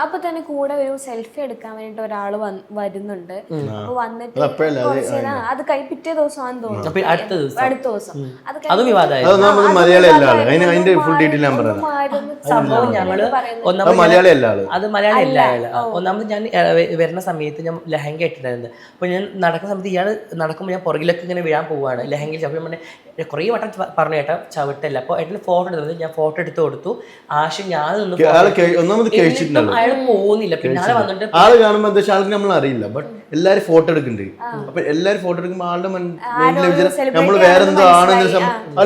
അപ്പൊ തന്നെ കൂടെ ഒരു സെൽഫി എടുക്കാൻ വേണ്ടിട്ട് ഒരാള് വരുന്നുണ്ട്. അപ്പൊ വന്നിട്ട് അത് പിറ്റേ ദിവസമാണെന്ന് തോന്നുന്നു, അടുത്ത ദിവസം സംഭവം ഞങ്ങള് അത് മലയാളി അല്ല. ഒന്നാമത് ഞാൻ വരുന്ന സമയത്ത് ഞാൻ ലെഹങ്ക ഇട്ടിട്ടുണ്ടായിരുന്നു. അപ്പൊ ഞാൻ നടക്കുന്ന സമയത്ത് ഇയാൾ നടക്കുമ്പോൾ ഞാൻ പുറകിലൊക്കെ ഇങ്ങനെ വീഴാൻ പോവുകയാണ് ലെഹങ്കയിൽ. അപ്പോൾ ഞാൻ കുറേ വട്ടം പറഞ്ഞു, ഏട്ടാ ചവിട്ടല്ല. അപ്പോൾ ഏട്ടന് ഫോട്ടോ എടുത്തത്, ഞാൻ ഫോട്ടോ എടുത്ത് കൊടുത്തു. ആശയം ഞാൻ അയാൾ പോകുന്നില്ല, പിന്നാലെ വന്നിട്ട് ആള് കാണുമ്പോൾ എന്താ വെച്ചാൽ ആൾക്ക് നമ്മൾ അറിയില്ല, ബട്ട് എല്ലാരും ഫോട്ടോ എടുക്കുന്നുണ്ട്. അപ്പൊ എല്ലാരും ഫോട്ടോ എടുക്കുമ്പോൾ ആളുടെ നമ്മൾ വേറെന്തോ ആണെന്ന്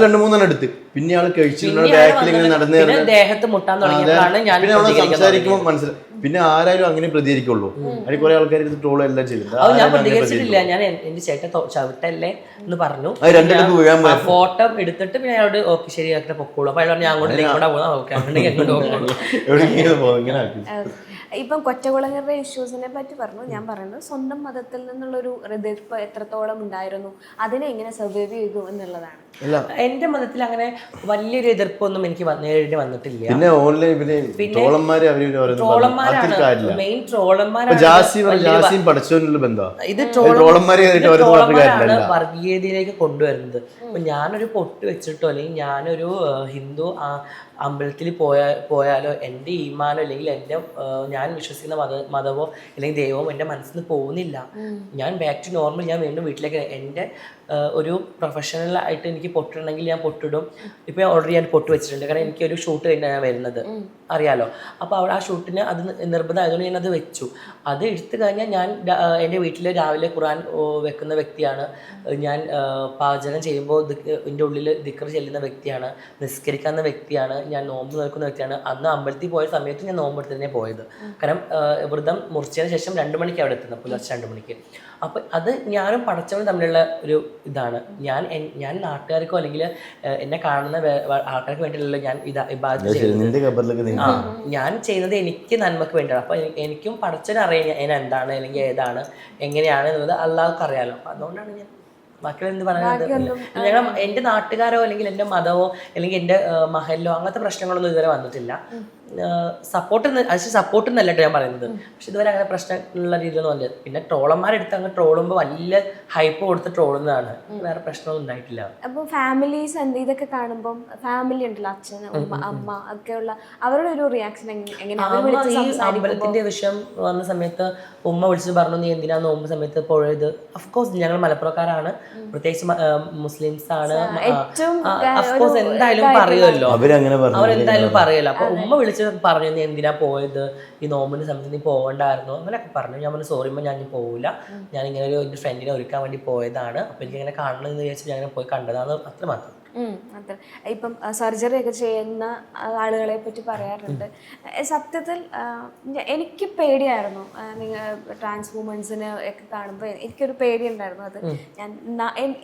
2-3 എടുത്ത് പിന്നെ ആള് കഴിച്ചിട്ട് ബാക്കിൽ ഇങ്ങനെ നടന്നു പിന്നെ നമ്മള് സംസാരിക്കുമ്പോൾ മനസ്സിലായി. പിന്നെ ആരായാലും അങ്ങനെ പ്രതികരിക്കുള്ളൂ. അതിന് കുറെ ആൾക്കാർ ഇത് ട്രോൾ എല്ലാം ചെയ്തിട്ടുണ്ട്. ഞാൻ പ്രതികരിച്ചിട്ടില്ല. ഞാൻ എന്റെ ചേട്ടൻ ചവിട്ടല്ലേ എന്ന് പറഞ്ഞു. ഫോട്ടോ എടുത്തിട്ട് പിന്നെ അയാളോട് ഓക്കെ ശരി പൊക്കോളൂ. അപ്പൊ അയാൾ ഞാൻ അങ്ങോട്ട് ഇങ്ങോട്ടാ പോകുന്ന എവിടെയെങ്കിലും പോകും ഇങ്ങനെ ഇപ്പം കൊറ്റകുളങ്ങരുടെ ഇഷ്യൂസിനെ പറ്റി പറഞ്ഞു. ഞാൻ പറയുന്നത് സ്വന്തം മതത്തിൽ നിന്നുള്ളൊരു എതിർപ്പ് എത്രത്തോളം ഉണ്ടായിരുന്നു, അതിനെ എങ്ങനെ സർവൈവ് ചെയ്തു എന്നുള്ളതാണ്. എന്റെ മതത്തിൽ അങ്ങനെ വലിയൊരു എതിർപ്പൊന്നും എനിക്ക് നേരിടേണ്ടി വന്നിട്ടില്ല. പിന്നെ ഓൺലൈൻ ട്രോളന്മാരാണ് മെയിൻ. ട്രോളന്മാരാണ് ഇത് ട്രോളന്മാരാണ് വർഗീയതയിലേക്ക് കൊണ്ടുവരുന്നത്. അപ്പൊ ഞാനൊരു പൊട്ട് വെച്ചിട്ടോ അല്ലെങ്കിൽ ഞാനൊരു ഹിന്ദു അമ്പലത്തിൽ പോയാലോ എൻ്റെ ഈമാനോ അല്ലെങ്കിൽ എൻ്റെ ഞാൻ വിശ്വസിക്കുന്ന മതമോ അല്ലെങ്കിൽ ദൈവമോ എൻ്റെ മനസ്സിൽ നിന്ന് പോകുന്നില്ല. ഞാൻ ബാക്ക് ടു നോർമൽ, ഞാൻ വീണ്ടും വീട്ടിലേക്ക് എൻ്റെ ഒരു പ്രൊഫഷണൽ ആയിട്ട് എനിക്ക് പൊട്ടിടണമെങ്കിൽ ഞാൻ പൊട്ടിടും. ഇപ്പം ഓൾറെഡി ഞാൻ പൊട്ട് വെച്ചിട്ടുണ്ട്, കാരണം എനിക്കൊരു ഷൂട്ട് കഴിഞ്ഞാൽ ഞാൻ വരുന്നത് അറിയാലോ. അപ്പോൾ അവിടെ ആ ഷൂട്ടിന് അത് നിർബന്ധമായതുകൊണ്ട് ഞാനത് വെച്ചു. അത് എടുത്തു കഴിഞ്ഞാൽ ഞാൻ എൻ്റെ വീട്ടിൽ രാവിലെ ഖുർആൻ വെക്കുന്ന വ്യക്തിയാണ് ഞാൻ. പാചകം ചെയ്യുമ്പോൾ എൻ്റെ ഉള്ളിൽ ദിക്ർ ചെല്ലുന്ന വ്യക്തിയാണ്, നിസ്കരിക്കുന്ന വ്യക്തിയാണ്, ഞാൻ നോമ്പ് നിൽക്കുന്ന വ്യക്തിയാണ്. അന്ന് അമ്പലത്തിൽ പോയ സമയത്ത് ഞാൻ നോമ്പ് എടുത്ത് തന്നെ പോയത്. കാരണം വ്രതം മുറിച്ചതിന് ശേഷം 2 മണിക്ക് അവിടെ എത്തുന്നത്, പുലർച്ചെ 2 മണിക്ക്. അപ്പം അത് ഞാനും പടച്ചവനും തമ്മിലുള്ള ഒരു ഇതാണ്. ഞാൻ നാട്ടുകാർക്കോ അല്ലെങ്കിൽ എന്നെ കാണുന്ന ആൾക്കാർക്ക് വേണ്ടിയല്ലോ ഞാൻ ഇബാദത്ത് ചെയ്യുന്നത്. ഞാൻ ചെയ്യുന്നത് എനിക്ക് നന്മക്ക് വേണ്ടിയാണ്. അപ്പം എനിക്കും പടച്ചവന് അറിയാം ഞാൻ എന്താണ് അല്ലെങ്കിൽ ഏതാണ് എങ്ങനെയാണ് എന്നുള്ളത് അള്ളാഹ്ക്ക് അറിയാലോ. അപ്പം അതുകൊണ്ടാണ് ഞാൻ ബാക്കിയുള്ള എന്ത് പറയുന്നത്. ഞങ്ങൾ എൻ്റെ നാട്ടുകാരോ അല്ലെങ്കിൽ എൻ്റെ മതമോ അല്ലെങ്കിൽ എൻ്റെ മഹലോ അങ്ങനത്തെ പ്രശ്നങ്ങളൊന്നും ഇതുവരെ വന്നിട്ടില്ല. സപ്പോർട്ട് എന്നല്ല ഞാൻ പറയുന്നത്, പക്ഷെ ഇതുവരെ അങ്ങനെ പ്രശ്നമുള്ള രീതിയിലൊന്നും വന്നില്ല. പിന്നെ ട്രോളന്മാരെടുത്ത് അങ്ങ് ട്രോളുമ്പോൾ വലിയ ഹൈപ്പ് കൊടുത്ത് ട്രോളുന്നതാണ്, വേറെ പ്രശ്നമൊന്നും ഉണ്ടായിട്ടില്ല. അപ്പോൾ ഫാമിലീസ് ഇതൊക്കെ കാണുമ്പോൾ ഫാമിലി ഉണ്ടല്ലോ, അച്ഛൻ അമ്മ ഒക്കെയുള്ള അവരുടെ ഒരു റിയാക്ഷൻ എങ്ങനെയാണ്? ഈ അമ്പലത്തിന്റെ വിഷയം വന്ന സമയത്ത് ഉമ്മ വിളിച്ചിട്ട് പറഞ്ഞു, നീ എന്തിനാ നോമ്പ് സമയത്ത് പോയത്? അഫ്കോഴ്സ് ഞങ്ങൾ മലപ്പുറക്കാരാണ്, പ്രത്യേകിച്ച് മുസ്ലിംസ് ആണ്, അഫ്കോഴ്സ് എന്തായാലും പറയുമല്ലോ, അവരെന്തായാലും പറയുമല്ലോ. അപ്പൊ ഉമ്മ വിളിച്ച് പറഞ്ഞു, നീ എന്തിനാ പോയത്, ഈ നോമ്പിന്റെ സമയത്ത് നീ പോകണ്ടായിരുന്നു അങ്ങനെയൊക്കെ പറഞ്ഞു. ഞാൻ പറഞ്ഞു സോറി ഞാൻ പോവില്ല, ഞാൻ ഇങ്ങനെ ഒരു എൻ്റെ ഫ്രണ്ടിനെ ഒരുക്കാൻ വേണ്ടി പോയതാണ്, അപ്പൊ എനിക്ക് ഇങ്ങനെ കാണണമെന്ന് വിചാരിച്ചു ഞാൻ പോയി കണ്ടതാണ്, അത്ര മാത്രം. അത്ര ഇപ്പം സർജറി ഒക്കെ ചെയ്യുന്ന ആളുകളെ പറ്റി പറയാറുണ്ട്. സത്യത്തിൽ എനിക്ക് പേടിയായിരുന്നു, നിങ്ങൾ ട്രാൻസ് വുമൻസിനെ ഒക്കെ കാണുമ്പോൾ എനിക്കൊരു പേടി ഉണ്ടായിരുന്നു. അത്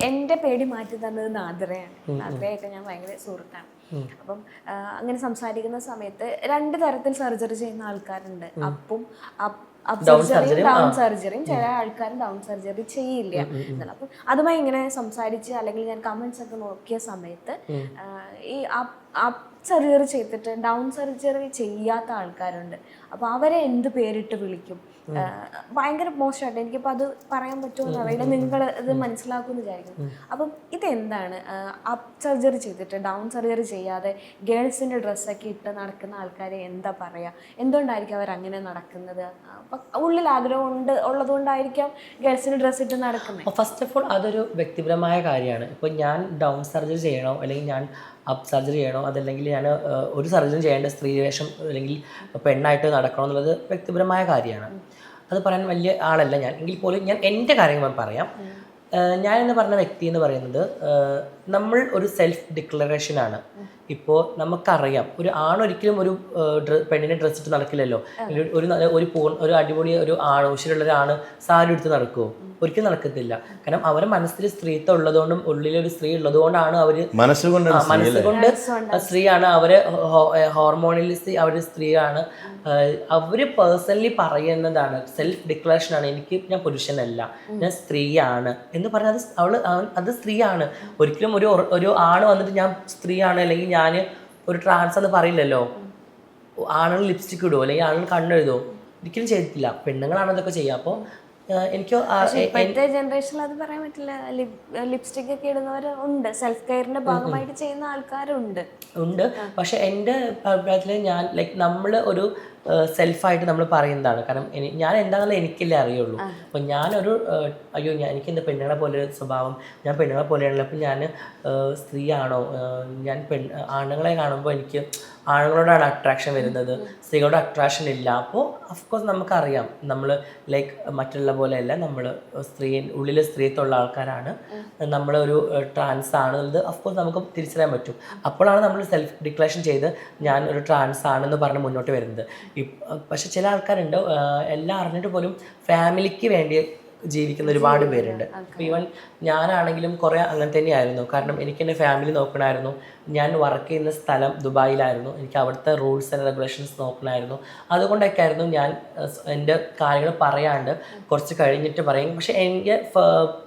എൻ്റെ പേടി മാറ്റി തന്നത് നാദ്രയാണ്. നാദ്രയായിട്ട് ഞാൻ ഭയങ്കര സുഹൃത്താണ്. അപ്പം അങ്ങനെ സംസാരിക്കുന്ന സമയത്ത് 2 തരത്തിൽ സർജറി ചെയ്യുന്ന ആൾക്കാരുണ്ട്. ഡൗൺ സർജറിയും ചില ആൾക്കാർ ഡൗൺ സർജറി ചെയ്യില്ല എന്നുള്ള. അപ്പം അതുമായി ഇങ്ങനെ സംസാരിച്ച് അല്ലെങ്കിൽ ഞാൻ കമന്റ്സ് ഒക്കെ നോക്കിയ സമയത്ത് ഈ അപ്പ് സർജറി ചെയ്തിട്ട് ഡൗൺ സർജറി ചെയ്യാത്ത ആൾക്കാരുണ്ട്. അപ്പോൾ അവരെ എന്ത് പേരിട്ട് വിളിക്കും? ഭയങ്കര മോശമായിട്ട് എനിക്കിപ്പോൾ അത് പറയാൻ പറ്റുമെന്ന് അറിയില്ല, നിങ്ങൾ ഇത് മനസ്സിലാക്കുമെന്ന് വിചാരിക്കുന്നു. അപ്പം ഇതെന്താണ്? അപ്പ് സർജറി ചെയ്തിട്ട് ഡൗൺ സർജറി ചെയ്യാതെ ഗേൾസിൻ്റെ ഡ്രസ്സൊക്കെ ഇട്ട് നടക്കുന്ന ആൾക്കാരെ എന്താ പറയുക? എന്തുകൊണ്ടായിരിക്കും അവരങ്ങനെ നടക്കുന്നത്? അപ്പം ഉള്ളിൽ ആഗ്രഹം ഉള്ളതുകൊണ്ടായിരിക്കാം ഗേൾസിൻ്റെ ഡ്രസ്സ് ഇട്ട് നടക്കുന്നത്. ഫസ്റ്റ് ഓഫ് ഓൾ അതൊരു വ്യക്തിപരമായ കാര്യമാണ്. ഇപ്പോൾ ഞാൻ ഡൗൺ സർജറി ചെയ്യണോ അല്ലെങ്കിൽ ഞാൻ അപ്പ് സർജറി ചെയ്യണോ, അതല്ലെങ്കിൽ ഞാൻ ഒരു സർജറി ചെയ്യേണ്ട സ്ത്രീ വേഷം അല്ലെങ്കിൽ പെണ്ണായിട്ട് നടക്കണോ എന്നുള്ളത് വ്യക്തിപരമായ കാര്യമാണ്. അത് പറയാൻ വലിയ ആളല്ല ഞാൻ, എങ്കിൽ പോലും ഞാൻ എൻ്റെ കാര്യങ്ങൾ പറയാം. ഞാനെന്ന് പറഞ്ഞ വ്യക്തി എന്ന് പറയുന്നത് നമ്മൾ ഒരു സെൽഫ് ഡിക്ലറേഷനാണ്. ഇപ്പോൾ നമുക്കറിയാം ഒരു ആണൊരിക്കലും ഒരു പെണ്ണിനെ ഡ്രസ്സ് ഇട്ട് നടക്കില്ലല്ലോ. ഒരു അടിപൊളി ഒരു ഉശിരുള്ള ഒരാണ് സാരി എടുത്ത് നടക്കുമോ? ഒരിക്കലും നടക്കത്തില്ല. കാരണം അവരുടെ മനസ്സിൽ സ്ത്രീത്വം ഉള്ളതുകൊണ്ടും ഉള്ളിലൊരു സ്ത്രീ ഉള്ളതുകൊണ്ടാണ് അവര് മനസ്സുകൊണ്ട് സ്ത്രീയാണ്, അവര് ഹോർമോണലി അവര് സ്ത്രീയാണ്. അവര് പേഴ്സണലി പറയുന്നതാണ്, സെൽഫ് ഡിക്ലറേഷനാണ്, ഞാൻ പുരുഷനല്ല, ഞാൻ സ്ത്രീയാണ് എന്ന് പറഞ്ഞാൽ അത് സ്ത്രീയാണ്. ഒരിക്കലും ഒരു ആണ് വന്നിട്ട് ഞാൻ സ്ത്രീയാണ് അല്ലെങ്കിൽ ഞാൻ ഒരു ട്രാൻസ് എന്ന് പറയില്ലല്ലോ. ആണുങ്ങൾ ലിപ്സ്റ്റിക് ഇടുമോ അല്ലെങ്കിൽ ആണുങ്ങൾ കണ്ണെഴുതോ? ഒരിക്കലും ചെയ്തിട്ടില്ല. പെണ്ണുങ്ങളാണ് ഇതൊക്കെ ചെയ്യുക. അപ്പോൾ എനിക്ക് ഇപ്പോഴത്തെ ജനറേഷനിൽ അത് പറയാൻ പറ്റില്ല. ലിപ്സ്റ്റിക് ഒക്കെ ഇടുന്നവർ ഉണ്ട്, സെൽഫ് കെയറിന്റെ ഭാഗമായിട്ട് ചെയ്യുന്ന ആൾക്കാരുണ്ട്. പക്ഷെ എൻ്റെ അഭിപ്രായത്തിൽ ഞാൻ നമ്മൾ ഒരു സെൽഫായിട്ട് നമ്മൾ പറയുന്നതാണ്. കാരണം ഞാൻ എന്താണെന്നുള്ളത് എനിക്കല്ലേ അറിയുള്ളൂ. അപ്പം ഞാനൊരു എനിക്ക് എൻ്റെ പെണ്ണുങ്ങളെ പോലെ സ്വഭാവം, ഞാൻ പെണ്ണുങ്ങളെ പോലെയാണല്ലോ, അപ്പം ഞാൻ സ്ത്രീയാണോ? ഞാൻ ആണുങ്ങളെ കാണുമ്പോൾ എനിക്ക് ആണുങ്ങളോടാണ് അട്രാക്ഷൻ വരുന്നത്, സ്ത്രീകളോട് അട്രാക്ഷൻ ഇല്ല. അപ്പോൾ അഫ്കോഴ്സ് നമുക്കറിയാം നമ്മൾ മറ്റുള്ള പോലെയല്ല, നമ്മൾ ഉള്ളിൽ സ്ത്രീത്വമുള്ള ആൾക്കാരാണ്, നമ്മളൊരു ട്രാൻസ് ആണെന്നത് അഫ്കോഴ്സ് നമുക്ക് തിരിച്ചറിയാൻ പറ്റും. അപ്പോഴാണ് നമ്മൾ സെൽഫ് ഡിക്ലറേഷൻ ചെയ്ത് ഞാൻ ഒരു ട്രാൻസ് ആണെന്ന് പറഞ്ഞ് മുന്നോട്ട് വരുന്നത്. പക്ഷെ ചില ആൾക്കാരുണ്ട് എല്ലാം അറിഞ്ഞിട്ട് പോലും ഫാമിലിക്ക് വേണ്ടി ജീവിക്കുന്ന ഒരുപാട് പേരുണ്ട്. അപ്പോൾ ഈവൻ ഞാനാണെങ്കിലും കുറേ അങ്ങനെ തന്നെയായിരുന്നു. കാരണം എനിക്ക് എൻ്റെ ഫാമിലി നോക്കണമായിരുന്നു, ഞാൻ വർക്ക് ചെയ്യുന്ന സ്ഥലം ദുബായിലായിരുന്നു. എനിക്ക് അവിടുത്തെ റൂൾസ് ആൻഡ് റെഗുലേഷൻസ് നോക്കണമായിരുന്നു. അതുകൊണ്ടൊക്കെ ആയിരുന്നു ഞാൻ എൻ്റെ കാര്യങ്ങൾ പറയാണ്ട് കുറച്ച് കഴിഞ്ഞിട്ട് പറയും. പക്ഷേ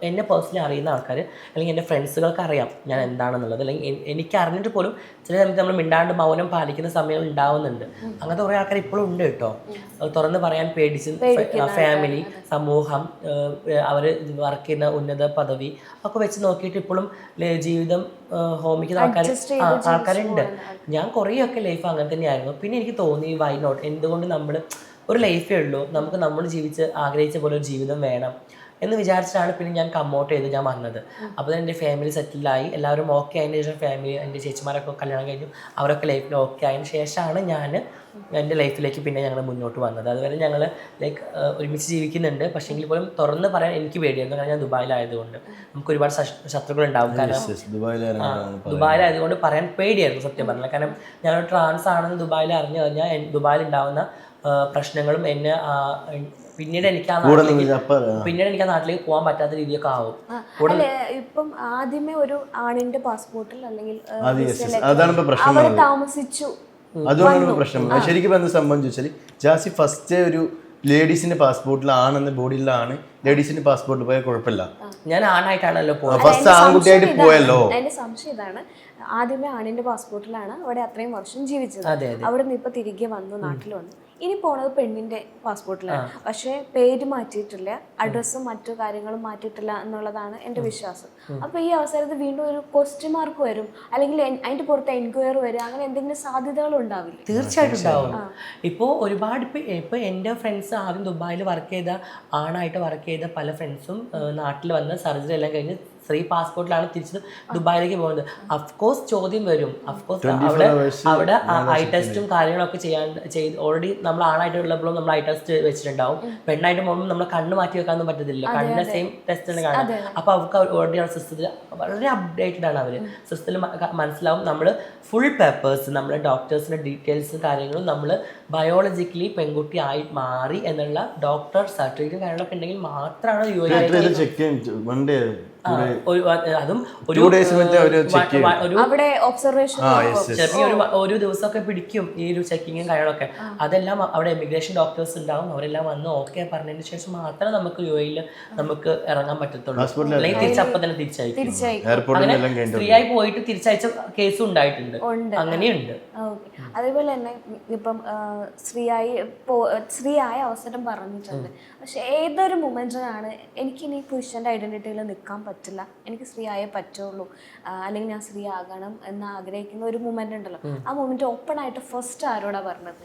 എന്നെ പേഴ്സണലി അറിയുന്ന ആൾക്കാർ അല്ലെങ്കിൽ എൻ്റെ ഫ്രണ്ട്സുകൾക്ക് അറിയാം ഞാൻ എന്താണെന്നുള്ളത്. അല്ലെങ്കിൽ എനിക്ക് അറിഞ്ഞിട്ട് പോലും ചില സമയത്ത് നമ്മൾ മിണ്ടാണ്ട് മൗനം പാലിക്കുന്ന സമയങ്ങൾ ഉണ്ടാവുന്നുണ്ട്. അങ്ങനത്തെ കുറേ ആൾക്കാർ ഇപ്പോഴും ഉണ്ട് കേട്ടോ. തുറന്ന് പറയാൻ പേടിച്ച് ഫാമിലി, സമൂഹം, അവർ വർക്ക് ചെയ്യുന്ന ഉന്നത പദവി ഒക്കെ വെച്ച് നോക്കിയിട്ട് ഇപ്പോഴും ജീവിതം ഹോമിക്കുന്ന ആൾക്കാരുണ്ട്. ഞാൻ കുറേയൊക്കെ ലൈഫ് അങ്ങനെ തന്നെയായിരുന്നു. പിന്നെ എനിക്ക് തോന്നി വൈ നോട്ട്, എന്തുകൊണ്ട് നമ്മൾ ഒരു ലൈഫേ ഉള്ളൂ, നമുക്ക് നമ്മൾ ജീവിച്ച് ആഗ്രഹിച്ച പോലെ ഒരു ജീവിതം വേണം എന്ന് വിചാരിച്ചിട്ടാണ് പിന്നെ ഞാൻ കമ്മൗട്ട് ചെയ്ത് ഞാൻ വന്നത്. അപ്പോൾ തന്നെ എൻ്റെ ഫാമിലി സെറ്റിലായി, എല്ലാവരും ഓക്കെ ആയതിന് ശേഷം ഫാമിലി, എൻ്റെ ചേച്ചിമാരൊക്കെ കല്യാണം കഴിഞ്ഞു, അവരൊക്കെ ലൈഫിൽ ഓക്കെ ആയതിന് ശേഷമാണ് ഞാൻ എൻ്റെ ലൈഫിലേക്ക് പിന്നെ ഞങ്ങൾ മുന്നോട്ട് വന്നത്. അതുവരെ ഞങ്ങൾ ലൈക്ക് ഒരുമിച്ച് ജീവിക്കുന്നുണ്ട്. പക്ഷേ എങ്കിൽ പോലും തുറന്ന് പറയാൻ എനിക്ക് പേടിയായിരുന്നു. കാരണം ഞാൻ ദുബായിലായതുകൊണ്ട് നമുക്ക് ഒരുപാട് ശത്രുക്കൾ ഉണ്ടാവും. കാരണം ദുബായിലായതുകൊണ്ട് പറയാൻ പേടിയായിരുന്നു സത്യം പറഞ്ഞാൽ. കാരണം ഞാനൊരു ട്രാൻസ് ആണെന്ന് ദുബായിൽ അറിഞ്ഞു കഴിഞ്ഞാൽ ദുബായിൽ ഉണ്ടാവുന്ന പ്രശ്നങ്ങളും എന്നെ പിന്നീട് എനിക്ക് ആ നാട്ടിലേക്ക് പോകാൻ പറ്റാത്ത രീതിയൊക്കെ ആവും. ഇപ്പം ആദ്യമേ ഒരു ആണിന്റെ പാസ്പോർട്ടിൽ അല്ലെങ്കിൽ താമസിച്ചു, അതുകൊണ്ടാണ് പ്രശ്നം. ശരിക്കും എന്താ സംഭവം ചോദിച്ചാൽ, ജാസി ഫസ്റ്റ് ഒരു ലേഡീസിന്റെ പാസ്പോർട്ടിൽ ആണെന്ന് ബോഡിയിലാണ്, ലേഡീസിന്റെ പാസ്പോർട്ടിൽ പോയാൽ കുഴപ്പമില്ല. ഞാൻ ആണായിട്ടാണല്ലോ ഫസ്റ്റ് ആൺകുട്ടിയായിട്ട് പോയല്ലോ. എന്റെ സംശയം ഇതാണ്, ആദ്യമേ ആണിന്റെ പാസ്പോർട്ടിലാണ് അവിടെ അത്രയും വർഷം ജീവിച്ചത്. അവിടെ നിന്ന് ഇപ്പൊ തിരികെ വന്നു, നാട്ടിൽ വന്നു. ഇനി പോണത് പെണ്ണിന്റെ പാസ്പോർട്ടിലാണ്. പക്ഷെ പേര് മാറ്റിയിട്ടില്ല, അഡ്രസ്സും മറ്റു കാര്യങ്ങളും മാറ്റിയിട്ടില്ല എന്നുള്ളതാണ് എന്റെ വിശ്വാസം. അപ്പൊ ഈ അവസരത്തിൽ വീണ്ടും ഒരു ക്വസ്റ്റ്യൻ മാർക്ക് വരും, അല്ലെങ്കിൽ അതിന്റെ പുറത്ത് എൻക്വയറി വരും, അങ്ങനെ എന്തെങ്കിലും സാധ്യതകൾ ഉണ്ടാവില്ല? തീർച്ചയായിട്ടും ഉണ്ടാവും. ഇപ്പോൾ ഒരുപാട് ഇപ്പോൾ എൻ്റെ ഫ്രണ്ട്സ് ആദ്യം ദുബായിൽ വർക്ക് ചെയ്ത ആണായിട്ട് വർക്ക് ചെയ്ത പല ഫ്രണ്ട്സും നാട്ടിൽ വന്ന് സർജറി എല്ലാം കഴിഞ്ഞ് ഫ്രീ പാസ്പോർട്ടിലാണ് തിരിച്ച് ദുബായിലേക്ക് പോകുന്നത്. അഫ്കോഴ്സ് ചോദ്യം വരും. അഫ്കോഴ്സ് അവിടെ ഐ ടെസ്റ്റും കാര്യങ്ങളൊക്കെ ചെയ്ത് ഓൾറെഡി നമ്മൾ ആണായിട്ടുള്ളപ്പോഴും നമ്മൾ ഐ ടെസ്റ്റ് വെച്ചിട്ടുണ്ടാവും. പെണ്ണായിട്ട് പോകുമ്പോൾ നമ്മൾ കണ്ണ് മാറ്റി വെക്കാനൊന്നും പറ്റത്തില്ല, കണ്ണിന്റെ സെയിം ടെസ്റ്റ് തന്നെ കാണാം. അപ്പൊ അവർക്ക് ഓൾറെഡി ആ സിസ്റ്റത്തിൽ വളരെ അപ്ഡേറ്റഡ് ആണ് അവർ. സിസ്റ്റത്തിൽ മനസ്സിലാവും നമ്മൾ ഫുൾ പേപ്പേഴ്സ്, നമ്മുടെ ഡോക്ടേഴ്സിന്റെ ഡീറ്റെയിൽസും കാര്യങ്ങളും നമ്മൾ ബയോളജിക്കലി പെൺകുട്ടി ആയി മാറി എന്നുള്ള ഡോക്ടർ സർട്ടിഫിക്കറ്റും കാര്യങ്ങളൊക്കെ ഉണ്ടെങ്കിൽ മാത്രമാണ് അതും ഒരു ദിവസമൊക്കെ പിടിക്കും ഈ ഒരു ചെക്കിങ്ങും കാര്യങ്ങളൊക്കെ. അതെല്ലാം അവിടെ ഇമിഗ്രേഷൻ ഡോക്ടേഴ്സ് ഉണ്ടാവും, അവരെല്ലാം വന്ന് ഓക്കെ പറഞ്ഞതിന് ശേഷം മാത്രമേ നമുക്ക് UAE നമുക്ക് ഇറങ്ങാൻ പറ്റത്തുള്ളൂ. അല്ലെങ്കിൽ തിരിച്ചപ്പം തന്നെ തിരിച്ചയക്കും. അങ്ങനെ ഫ്രീ ആയി പോയിട്ട് തിരിച്ചയച്ച കേസും ഉണ്ടായിട്ടുണ്ട്, അങ്ങനെയുണ്ട്. അതേപോലെ തന്നെ ഇപ്പം സ്ത്രീ ആയ അവസരം പറഞ്ഞിട്ടുണ്ട്. പക്ഷെ ഏതൊരു മൊമെന്റിലാണ് എനിക്കിനി പുരുഷന്റെ ഐഡന്റിറ്റിയിൽ നിൽക്കാൻ പറ്റില്ല, എനിക്ക് സ്ത്രീ ആയേ പറ്റുള്ളൂ, അല്ലെങ്കിൽ ഞാൻ സ്ത്രീ ആകണം എന്ന് ആഗ്രഹിക്കുന്ന ഒരു മൊമെന്റ് ഉണ്ടല്ലോ, ആ മൊമെന്റ് ഓപ്പൺ ആയിട്ട് ഫസ്റ്റ് ആരോടാ പറഞ്ഞത്?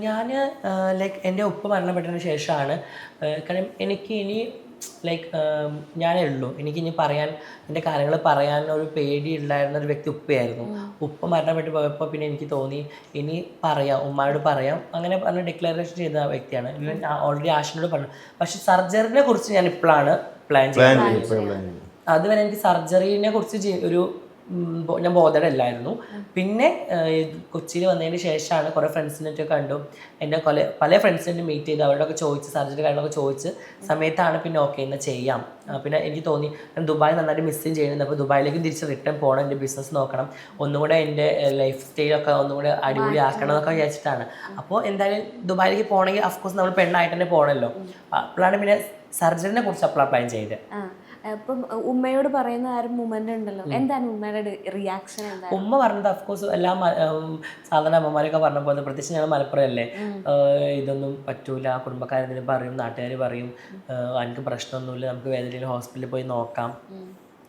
ഞാൻ ലൈക്ക് എൻ്റെ ഉപ്പ മരണപ്പെട്ടതിന് ശേഷമാണ്. കാരണം എനിക്ക് ഇനി ലൈക്ക് ഞാനേ ഉള്ളൂ, എനിക്കിനി പറയാൻ എൻ്റെ കാര്യങ്ങൾ പറയാൻ ഒരു പേടി ഉണ്ടായിരുന്ന ഒരു വ്യക്തി ഉപ്പയായിരുന്നു. ഉപ്പ മരണപ്പെട്ട് പോയപ്പോൾ പിന്നെ എനിക്ക് തോന്നി ഇനി പറയാം, ഉമ്മയോട് പറയാം, അങ്ങനെ പറഞ്ഞ് ഡിക്ലറേഷൻ ചെയ്ത വ്യക്തിയാണ്. ഇവൻ ഓൾറെഡി ആഷിനോട് പറഞ്ഞു. പക്ഷെ സർജറിനെ കുറിച്ച് ഞാൻ ഇപ്പോഴാണ് പ്ലാൻ ചെയ്യുന്നത്. അതുവരെ എനിക്ക് സർജറിനെ കുറിച്ച് ഞാൻ ബോധമല്ലായിരുന്നു. പിന്നെ കൊച്ചിയിൽ വന്നതിന് ശേഷമാണ് കുറേ ഫ്രണ്ട്സിനൊക്കെ കണ്ടു, എൻ്റെ പല ഫ്രണ്ട്സിനെ മീറ്റ് ചെയ്ത് അവരോടൊക്കെ ചോദിച്ച് സർജറി കാര്യങ്ങളൊക്കെ ചോദിച്ച് സമയത്താണ് പിന്നെ ഓക്കെ എന്നാൽ ചെയ്യാം. പിന്നെ എനിക്ക് തോന്നി ദുബായ് നന്നായിട്ട് മിസ്സിങ് ചെയ്യുന്നുണ്ട്. അപ്പോൾ ദുബായിലേക്ക് തിരിച്ച് റിട്ടേൺ പോകണം, എൻ്റെ ബിസിനസ് നോക്കണം, ഒന്നുകൂടെ എൻ്റെ ലൈഫ് സ്റ്റൈലൊക്കെ ഒന്നുകൂടെ അടിപൊളി ആക്കണം എന്നൊക്കെ വിചാരിച്ചിട്ടാണ്. അപ്പോൾ എന്തായാലും ദുബായിലേക്ക് പോകണമെങ്കിൽ അഫ്കോഴ്സ് നമ്മൾ പെണ്ണായിട്ട് തന്നെ പോകണമല്ലോ. അപ്പോഴാണ് പിന്നെ സർജറിനെ കുറിച്ച് അപ്പോഴാണ് പ്ലാൻ ചെയ്തത്. അപ്പം ഉമ്മയോട് പറയുന്ന ആ ഒരു മൊമെന്റ് ഉണ്ടല്ലോ, എന്താണ് ഉമ്മയുടെ റിയാക്ഷൻ? ഉമ്മ പറഞ്ഞത് അഫ്കോഴ്സ് എല്ലാം സാധാരണ അമ്മമാരൊക്കെ പറഞ്ഞ പോലെ, പ്രത്യേകിച്ച് ഞങ്ങൾ മലപ്പുറം അല്ലേ, ഇതൊന്നും പറ്റൂല, കുടുംബക്കാരെന്തെങ്കിലും പറയും, നാട്ടുകാർ പറയും, എനിക്ക് പ്രശ്നമൊന്നുമില്ല, നമുക്ക് വേദനയിൽ ഹോസ്പിറ്റലിൽ പോയി നോക്കാം,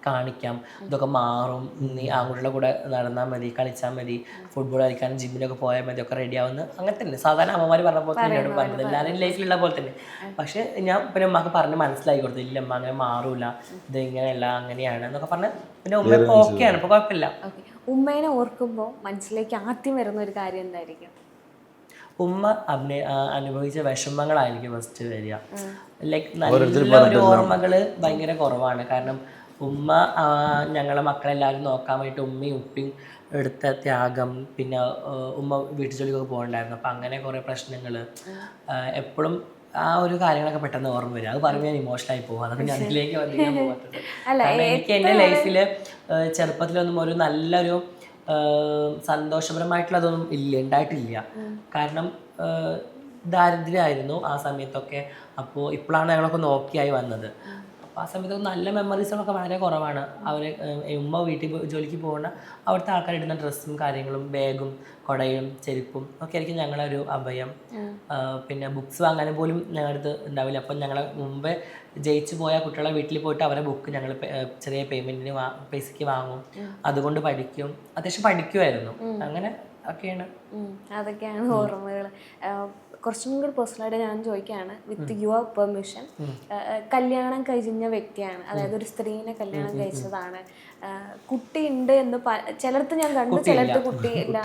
കാണിക്കാം, ഇതൊക്കെ മാറും, നീ ആൺകുട്ടികളുടെ കൂടെ നടന്നാൽ മതി, കളിച്ചാൽ മതി, ഫുട്ബോൾ കളിക്കാനും ജിമ്മിനൊക്കെ പോയാൽ മതി, ഒക്കെ റെഡി ആവുന്ന അങ്ങനെ തന്നെ സാധാരണ അമ്മമാർ പറഞ്ഞ പോലെ തന്നെയാണ് പറഞ്ഞത്, എല്ലാവരും ലൈഫിലുള്ള പോലെ തന്നെ. പക്ഷെ ഞാൻ പിന്നെ ഉമ്മക്ക് പറഞ്ഞ് മനസ്സിലാക്കി കൊടുത്തു, ഇല്ല അമ്മ അങ്ങനെ മാറൂല, ഇത് ഇങ്ങനെയല്ല അങ്ങനെയാണ് എന്നൊക്കെ പറഞ്ഞ് പിന്നെ ഉമ്മ ഇപ്പോൾ ഓക്കെയാണ്, ഇപ്പോൾ കുഴപ്പമില്ല. ഉമ്മേനെ ഓർക്കുമ്പോൾ മനസ്സിലേക്ക് ആദ്യം വരുന്ന ഒരു കാര്യം എന്തായിരിക്കും? ഉമ്മ അനുഭവിച്ച വിഷമങ്ങളായിരിക്കും ഫസ്റ്റ് വരിക. ലൈക്ക് നല്ല ഒരു ഓർമ്മകൾ ഭയങ്കര കുറവാണ്. കാരണം ഉമ്മ ഞങ്ങളെ മക്കളെല്ലാവരും നോക്കാൻ വേണ്ടിയിട്ട് ഉമ്മയും ഉപ്പയും എടുത്ത ത്യാഗം, പിന്നെ ഉമ്മ വീട്ടു ജോലിക്കൊക്കെ പോകണ്ടായിരുന്നു. അപ്പം അങ്ങനെ കുറേ പ്രശ്നങ്ങൾ എപ്പോഴും ആ ഒരു കാര്യങ്ങളൊക്കെ പെട്ടെന്ന് ഓർമ്മ വരും. അത് പറഞ്ഞ് ഞാൻ ഇമോഷണലായി പോകും. അതൊക്കെ ഞാൻ അതിലേക്ക് അധികം പോകാത്തത്. കാരണം എനിക്ക് എൻ്റെ ലൈഫിൽ ചെറുപ്പത്തിലൊന്നും ഒരു നല്ലൊരു സന്തോഷപരമായിട്ടുള്ളതൊന്നും ഉണ്ടായിട്ടില്ല. കാരണം ദാരിദ്ര്യമായിരുന്നു ആ സമയത്തൊക്കെ. അപ്പോൾ ഇപ്പോഴാണ് ഞങ്ങളൊക്കെ നോക്കിയായി വന്നത്. അപ്പോൾ ആ സമയത്ത് നല്ല മെമ്മറീസുകളൊക്കെ വളരെ കുറവാണ്. അവർ ഉമ്മ വീട്ടിൽ ജോലിക്ക് പോകുന്ന അവിടുത്തെ ആൾക്കാർ ഇടുന്ന ഡ്രസ്സും കാര്യങ്ങളും ബാഗും കുടയും ചെരുപ്പും ഒക്കെ ആയിരിക്കും ഞങ്ങളൊരു അഭയം. പിന്നെ ബുക്സ് വാങ്ങാനും പോലും ഞങ്ങളടുത്ത് ഉണ്ടാവില്ല. അപ്പം ഞങ്ങൾ മുമ്പേ ജയിച്ചു പോയ കുട്ടികളെ വീട്ടിൽ പോയിട്ട് അവരെ ബുക്ക് ഞങ്ങൾ ചെറിയ പേയ്മെൻറ്റിന് പൈസയ്ക്ക് വാങ്ങും. അതുകൊണ്ട് പഠിക്കും, അത്യാവശ്യം പഠിക്കുമായിരുന്നു. അങ്ങനെ ഒക്കെയാണ്. അതൊക്കെയാണ് ഓർമ്മകൾ. കുറച്ചും കൂടി പേഴ്സണലായിട്ട് ഞാൻ ചോദിക്കുകയാണ്, വിത്ത് യുവർ പെർമിഷൻ. കല്യാണം കഴിഞ്ഞ വ്യക്തിയാണ്, അതായത് ഒരു സ്ത്രീനെ കല്യാണം കഴിച്ചതാണ്. കുട്ടിയുണ്ട് എന്ന് ചിലർക്ക് ഞാൻ കണ്ടു, ചിലർക്ക് കുട്ടി ഇല്ല.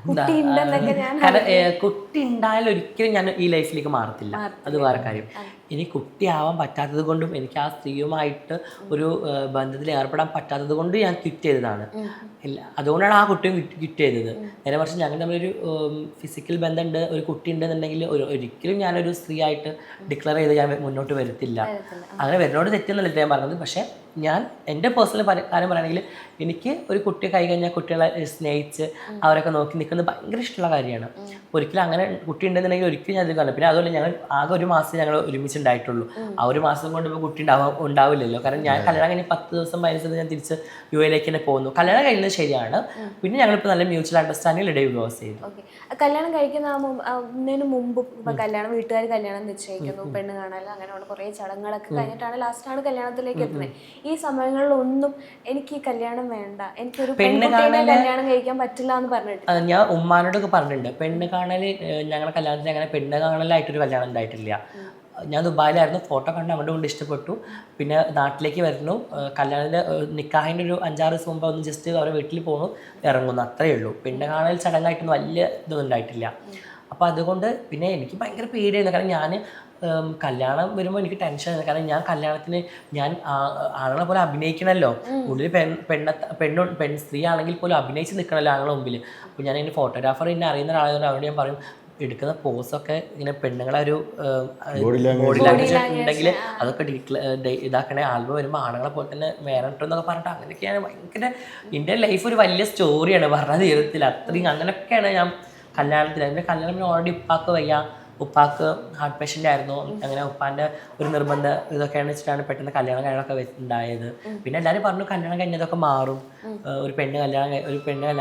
കുട്ടി ഉണ്ടെന്നൊക്കെ ഞാൻ കുട്ടി ഉണ്ടായാലും ഒരിക്കലും ഞാൻ ഈ ലൈഫിലേക്ക് മാറത്തില്ല. അത് വേറെ കാര്യം. ഇനി കുട്ടിയാവാൻ പറ്റാത്തത് കൊണ്ടും എനിക്ക് ആ സ്ത്രീയുമായിട്ട് ഒരു ബന്ധത്തിൽ ഏർപ്പെടാൻ പറ്റാത്തത് കൊണ്ട് ഞാൻ ക്വിറ്റ് ചെയ്തതാണ്. ഇല്ല, അതുകൊണ്ടാണ് ആ കുട്ടിയും ക്വിറ്റ് ചെയ്തത്. നേരെ മറിച്ച് ഞങ്ങൾ തമ്മിലൊരു ഫിസിക്കൽ ബന്ധമുണ്ട്, ഒരു കുട്ടി ഉണ്ടെന്നുണ്ടെങ്കിൽ ഒരിക്കലും ഞാനൊരു സ്ത്രീ ആയിട്ട് ഡിക്ലെയർ ചെയ്ത് ഞാൻ മുന്നോട്ട് വരത്തില്ല. അങ്ങനെ വരുന്നോട് തെറ്റെന്നല്ല ഞാൻ പറഞ്ഞത്. പക്ഷേ ഞാൻ എൻ്റെ പേഴ്സണൽ കാര്യം പറയുകയാണെങ്കിൽ എനിക്ക് ഒരു കുട്ടിയെ കൈ കഴിഞ്ഞാൽ കുട്ടികളെ സ്നേഹിച്ച് അവരൊക്കെ നോക്കി നിൽക്കുന്നത് ഭയങ്കര ഇഷ്ടമുള്ള കാര്യമാണ്. ഒരിക്കലും അങ്ങനെ കുട്ടി ഉണ്ടെന്നുണ്ടെങ്കിൽ ഒരിക്കലും ഞാൻ അത് കാണും. പിന്നെ അതുപോലെ ഞങ്ങൾ ആകെ ഒരു മാസം ഞങ്ങൾ ഒരുമിച്ചുണ്ടായിട്ടുള്ളൂ. ആ ഒരു മാസം കൊണ്ട് ഇപ്പോൾ കുട്ടി ഉണ്ടാവില്ലല്ലോ. കാരണം ഞാൻ കല്യാണം കഴിഞ്ഞ് 10 ദിവസം 15 ദിവസം ഞാൻ തിരിച്ച് UAE തന്നെ പോകുന്നു. കല്യാണം കഴിയുന്നത് ശരിയാണ്. പിന്നെ ഞങ്ങളിപ്പോൾ നല്ല മ്യൂച്വൽ അണ്ടർസ്റ്റാൻഡിങ്ങിൽ ഡിവോഴ്സ് ചെയ്തു. കല്യാണം കഴിക്കുന്നതിന് മുമ്പ് ഇപ്പം വീട്ടുകാർ കല്യാണം നിശ്ചയിക്കുന്നു, പെണ്ണ് കാണാൻ, അങ്ങനെയുള്ള കുറേ ചടങ്ങുകളൊക്കെ കഴിഞ്ഞിട്ടാണ് ലാസ്റ്റാണ് കല്യാണത്തിലേക്ക് എത്തുന്നത്. ഈ സമയങ്ങളിലൊന്നും എനിക്ക് ഈ കല്യാണം വേണ്ട, എനിക്കൊരു പെൺകുട്ടിയെ കല്യാണം കഴിക്കാൻ പറ്റില്ല എന്ന് പറഞ്ഞിട്ട് ഞാൻ ഉമ്മാനോടൊക്കെ പറഞ്ഞിട്ടുണ്ട്. പെണ്ണ് കാണൽ ഞങ്ങളുടെ കല്യാണത്തിന് അങ്ങനെ പെണ്ണ് കാണലായിട്ടൊരു കല്യാണം ഉണ്ടായിട്ടില്ല. ഞാൻ ദുബായിലായിരുന്നു, ഫോട്ടോ കണ്ട് അങ്ങോട്ട് കൊണ്ട് ഇഷ്ടപ്പെട്ടു. പിന്നെ നാട്ടിലേക്ക് വരുന്നു, കല്യാണത്തിൻ്റെ നിക്കാഹിൻ്റെ ഒരു 5-6 ദിവസം മുമ്പ് ഒന്ന് ജസ്റ്റ് അവരെ വീട്ടിൽ പോകുന്നു, ഇറങ്ങുന്നു, അത്രയേ ഉള്ളൂ. പെണ്ണ് കാണൽ ചടങ്ങായിട്ടൊന്നും വലിയ ഇതൊന്നും ഉണ്ടായിട്ടില്ല. അപ്പോൾ അതുകൊണ്ട് പിന്നെ എനിക്ക് ഭയങ്കര പേടിയായിരുന്നു. കാരണം ഞാൻ കല്യാണം വരുമ്പോൾ എനിക്ക് ടെൻഷനാണ്. കാരണം ഞാൻ കല്യാണത്തിന് ഞാൻ ആളുകളെ പോലെ അഭിനയിക്കണമല്ലോ. ഉള്ളിൽ പെൺ സ്ത്രീ ആണെങ്കിൽ പോലും അഭിനയിച്ച് നിൽക്കണമല്ലോ ആളുടെ മുമ്പിൽ. അപ്പോൾ ഞാൻ എൻ്റെ ഫോട്ടോഗ്രാഫർ എന്നെ അറിയുന്ന ഒരാളായതുകൊണ്ട് അവരോട് ഞാൻ പറയും, എടുക്കുന്ന പോസൊക്കെ ഇങ്ങനെ പെണ്ണുങ്ങളെ ഒരു ബോഡി ലാംഗ്വേജ് ഉണ്ടെങ്കിൽ അതൊക്കെ ഇതാക്കണേ, ആൽബം വരുമ്പോൾ ആണുങ്ങളെ പോലെ തന്നെ വേറെ എന്നൊക്കെ പറഞ്ഞിട്ട് അങ്ങനെയൊക്കെയാണ്. ഭയങ്കര എൻ്റെ ലൈഫ് ഒരു വലിയ സ്റ്റോറിയാണ് പറഞ്ഞ തീരത്തിൽ. അത്രയും അങ്ങനെയൊക്കെയാണ് ഞാൻ കല്യാണത്തിൽ. എൻ്റെ കല്യാണം ഓൾറെഡി ഉപ്പാക്ക് വയ്യ, ഉപ്പാക്ക് ഹാർട്ട് പേഷ്യൻ്റ് ആയിരുന്നു. അങ്ങനെ ഉപ്പാൻ്റെ ഒരു നിർബന്ധം ഇതൊക്കെയാണ് വെച്ചിട്ടാണ് പെട്ടെന്ന് കല്യാണം കാര്യങ്ങളൊക്കെ ഉണ്ടായത്. പിന്നെ എല്ലാവരും പറഞ്ഞു കല്യാണം കഴിഞ്ഞതൊക്കെ മാറും, ഒരു പെണ്ണ് കല്യാണം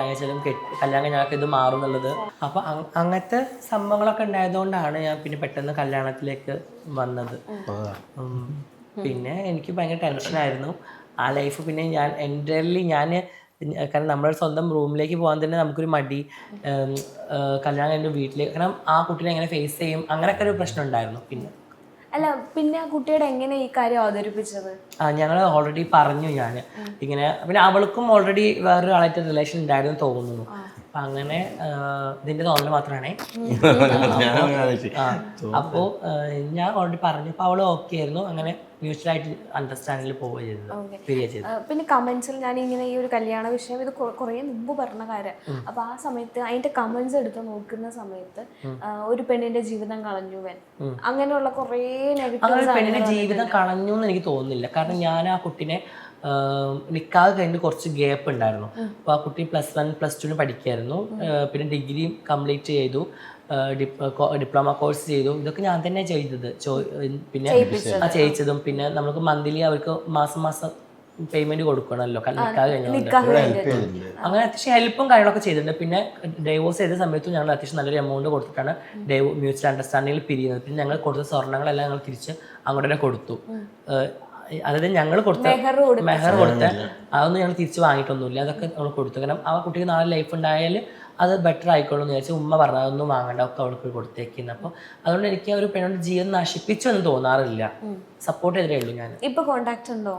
കഴിച്ചാലും കല്യാണം കഴിഞ്ഞാലൊക്കെ ഇത് മാറും എന്നുള്ളത്. അപ്പോൾ അങ്ങനത്തെ സംഭവങ്ങളൊക്കെ ഉണ്ടായതുകൊണ്ടാണ് ഞാൻ പിന്നെ പെട്ടെന്ന് കല്യാണത്തിലേക്ക് വന്നത്. പിന്നെ എനിക്ക് ഭയങ്കര ടെൻഷനായിരുന്നു ആ ലൈഫ്. പിന്നെ ഞാൻ കാരണം നമ്മുടെ സ്വന്തം റൂമിലേക്ക് പോകാൻ തന്നെ നമുക്കൊരു മടി, കല്യാണം കഴിഞ്ഞ വീട്ടിലേക്ക്, കാരണം ആ കുട്ടീനെ എങ്ങനെ ഫേസ് ചെയ്യും, അങ്ങനെയൊക്കെ ഒരു പ്രശ്നം ഉണ്ടായിരുന്നു. പിന്നെ ആ കുട്ടിയുടെ എങ്ങനെ ഈ കാര്യം അവതരിപ്പിച്ചത്? ഞങ്ങൾ ഓൾറെഡി പറഞ്ഞു. ഞാൻ ഇങ്ങനെ, പിന്നെ അവൾക്കും ഓൾറെഡി വേറൊരാളായിട്ട് റിലേഷൻ ഉണ്ടായിരുന്നു തോന്നുന്നു. അപ്പം അങ്ങനെ ഇതിൻ്റെ തോന്നൽ മാത്രമാണേ. അപ്പോൾ ഞാൻ ഓൾറെഡി പറഞ്ഞു. അപ്പോൾ അവൾ ഓക്കെ ആയിരുന്നു. അങ്ങനെ മ്യൂച്വലായിട്ട് അണ്ടർസ്റ്റാൻഡിൽ പോവുക ചെയ്തത്. പിന്നെ കമന്റ്സിൽ ഞാൻ ഇങ്ങനെ ഈ ഒരു കല്യാണ വിഷയം ഇത് കുറേ മുമ്പ് പറഞ്ഞ കാര്യം. അപ്പോൾ ആ സമയത്ത് അതിന്റെ കമന്റ്സ് എടുത്ത് നോക്കുന്ന സമയത്ത് ഒരു പെണ്ണിന്റെ ജീവിതം കളഞ്ഞു, അങ്ങനെയുള്ള കുറേ നെഗറ്റീവ്. പെണ്ണിന്റെ ജീവിതം കളഞ്ഞു എന്ന് എനിക്ക് തോന്നുന്നില്ല. കാരണം ഞാൻ ആ കുട്ടീനെ നിക്കാഹ് കഴിഞ്ഞ് കുറച്ച് ഗ്യാപ്പ് ഉണ്ടായിരുന്നു. അപ്പോൾ ആ കുട്ടി +1 +2 പഠിക്കായിരുന്നു. പിന്നെ ഡിഗ്രി കംപ്ലീറ്റ് ചെയ്തു, ഡിപ്ലോമ കോഴ്സ് ചെയ്തു. ഇതൊക്കെ ഞാൻ തന്നെ ചെയ്തത്. പിന്നെ ചെയ്യിച്ചതും പിന്നെ നമുക്ക് മന്ത്ലി അവർക്ക് മാസം പേയ്മെന്റ് കൊടുക്കണമല്ലോ നിക്കാഹ് കഴിഞ്ഞുകൊണ്ട്. അങ്ങനെ അത്യാവശ്യം ഹെൽപ്പും കാര്യങ്ങളൊക്കെ ചെയ്തിട്ടുണ്ട്. പിന്നെ ഡൈവോഴ്സ് ചെയ്ത സമയത്തും ഞങ്ങൾ അത്യാവശ്യം നല്ലൊരു എമൗണ്ട് കൊടുത്തിട്ടാണ് മ്യൂച്വൽ അണ്ടർസ്റ്റാൻഡിങ്ങിൽ പിരിയുന്നത്. പിന്നെ ഞങ്ങൾ കൊടുത്ത സ്വർണ്ണങ്ങളെല്ലാം ഞങ്ങൾ തിരിച്ച് അങ്ങോട്ട് തന്നെ കൊടുത്തു. അതായത് ഞങ്ങൾ മെഹർ കൊടുത്ത അതൊന്നും ഞങ്ങൾ തിരിച്ച് വാങ്ങിയിട്ടൊന്നുമില്ല. അതൊക്കെ നമ്മൾ കൊടുത്തു. കാരണം ആ കുട്ടിക്ക് നാളെ ലൈഫ് ഉണ്ടായാൽ അത് ബെറ്റർ ആയിക്കോളൂ എന്ന് വിചാരിച്ചു. ഉമ്മ പറഞ്ഞു അതൊന്നും വാങ്ങണ്ട, ഒക്കെ അവൾക്ക് കൊടുത്തേക്കുന്നത്. അപ്പോൾ അതുകൊണ്ട് എനിക്ക് ഒരു പെണ്ണുടെ ജീവൻ നശിപ്പിച്ചു എന്ന് തോന്നാറില്ല. സപ്പോർട്ട് ചെയ്തേ ഉള്ളൂ. ഞാൻ ഇപ്പൊ കോണ്ടാക്ട് ഉണ്ടോ?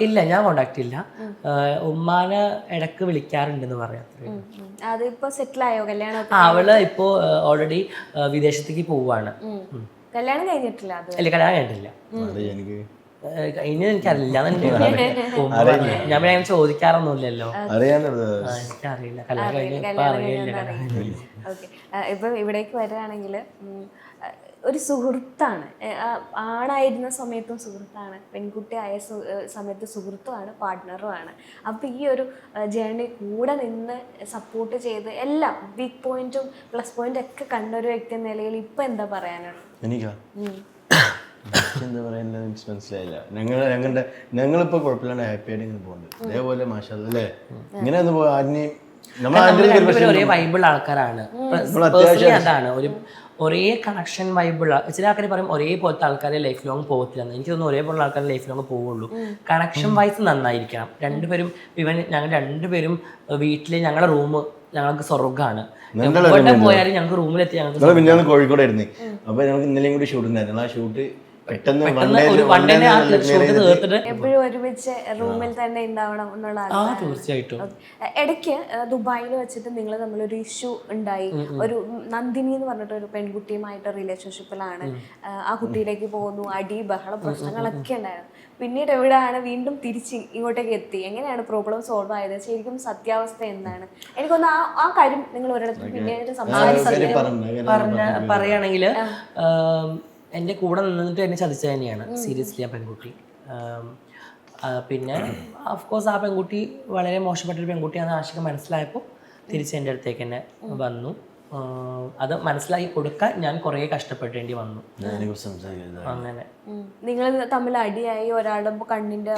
ഇല്ല, ഞാൻ കോണ്ടാക്ട് ഇല്ല. ഉമ്മാനെ ഇടക്ക് വിളിക്കാറുണ്ടെന്ന് പറയാം. അതിപ്പോ സെറ്റിൽ ആയോ? കല്യാണം അവള് ഇപ്പോ ഓൾറെഡി വിദേശത്തേക്ക് പോവാണ്. കല്യാണം കഴിഞ്ഞിട്ടില്ല? അല്ല, കല്യാണം കഴിഞ്ഞിട്ടില്ല. ഇനി എനിക്കറിയില്ല. ഞാൻ പിന്നെ ചോദിക്കാറൊന്നുമില്ലല്ലോ. എനിക്കറിയില്ല. കല്യാണം കഴിഞ്ഞ ഇപ്പൊ അറിയില്ല. ഇപ്പൊ ഇവിടേക്ക് വരികയാണെങ്കിൽ ഒരു സുഹൃത്താണ്. ആണായിരുന്ന സമയത്തും സുഹൃത്താണ്, പെൺകുട്ടിയായ സമയത്ത് സുഹൃത്തുമാണ്, പാർട്ട്ണറുമാണ്. അപ്പോൾ ഈ ഒരു ജേർണി കൂടെ നിന്ന് സപ്പോർട്ട് ചെയ്ത് എല്ലാം വീക്ക് പോയിന്റും പ്ലസ് പോയിന്റും ഒക്കെ കണ്ട ഒരു വ്യക്തി എന്ന നിലയിൽ ഇപ്പം എന്താ പറയാനുള്ളത്? എന്താ പറയുന്നത് എനിക്ക് മനസ്സിലായില്ല. ഞങ്ങളിപ്പോൾ കുഴപ്പമില്ലാണ്ട് ഹാപ്പി ആയിട്ട് ഇങ്ങനെ പോകുന്നുണ്ട്. അതേപോലെ മാഷാഅല്ലാ അല്ലേ, ഇങ്ങനെ ഒന്ന് ഒരേ വൈബിൾ ആൾക്കാരാണ്. അതാണ് ഒരേ കണക്ഷൻ വൈബിൾ. ചില ആൾക്കാർ പറയും ഒരേ പോലത്തെ ആൾക്കാരെ ലൈഫ് ലോങ് പോകത്തില്ലെന്ന്. എനിക്ക് തോന്നുന്നു ഒരേപോലുള്ള ആൾക്കാരെ ലൈഫ് ലോങ് പോവുള്ളൂ. കണക്ഷൻ വൈസ് നന്നായിരിക്കണം രണ്ടുപേരും. ഇവൻ ഞങ്ങൾ രണ്ടുപേരും വീട്ടില് ഞങ്ങളുടെ റൂം ഞങ്ങൾക്ക് സ്വർഗ്ഗമാണ്. എവിടെ പോയാലും ഞങ്ങൾക്ക് റൂമിലെത്തി. ഞങ്ങൾക്ക് കോഴിക്കോടായിരുന്നു. അപ്പൊ ഞങ്ങൾക്ക് ഇന്നലെയും കൂടി ഷൂട്ട് ഉണ്ടായിരുന്നു. ആ ഷൂട്ട് പെട്ടെന്ന് എപ്പോഴും ഒരുമിച്ച് റൂമിൽ തന്നെ ഉണ്ടാവണം എന്നുള്ള തീർച്ചയായിട്ടും. ഇടയ്ക്ക് ദുബായിൽ വെച്ചിട്ട് നിങ്ങൾ തമ്മിലൊരു ഇഷ്യൂ ഉണ്ടായി. ഒരു നന്ദിനി എന്ന് പറഞ്ഞിട്ട് ഒരു പെൺകുട്ടിയുമായിട്ട് റിലേഷൻഷിപ്പിലാണ്. ആ കുട്ടിയിലേക്ക് പോകുന്നു, അടി ബഹള പ്രശ്നങ്ങളൊക്കെ ഉണ്ടായിരുന്നു. പിന്നീട് എവിടെയാണ് വീണ്ടും തിരിച്ച് ഇങ്ങോട്ടേക്ക് എത്തി? എങ്ങനെയാണ് പ്രോബ്ലം സോൾവ് ആയത്? ശരിക്കും സത്യാവസ്ഥ എന്താണ്? എനിക്കൊന്ന് ആ കാര്യം നിങ്ങൾ ഒരിടത്ത് പിന്നീട് പറയുകയാണെങ്കിൽ എൻ്റെ കൂടെ നിന്നിട്ട് എന്നെ ചതിച്ചത് തന്നെയാണ് സീരിയസ്ലി ആ പെൺകുട്ടി. പിന്നെ ഓഫ്കോഴ്സ് ആ പെൺകുട്ടി വളരെ മോശപ്പെട്ടൊരു പെൺകുട്ടിയാണെന്ന് ആശിക മനസ്സിലായപ്പോൾ തിരിച്ച് എൻ്റെ അടുത്തേക്ക് തന്നെ വന്നു. അത് മനസ്സിലാക്കി കൊടുക്കാൻ ഞാൻ കുറേ കഷ്ടപ്പെടേണ്ടി വന്നു. അങ്ങനെ നിങ്ങൾ തമ്മിൽ അടിയായി, ഒരാളുടെ കണ്ണിന്റെ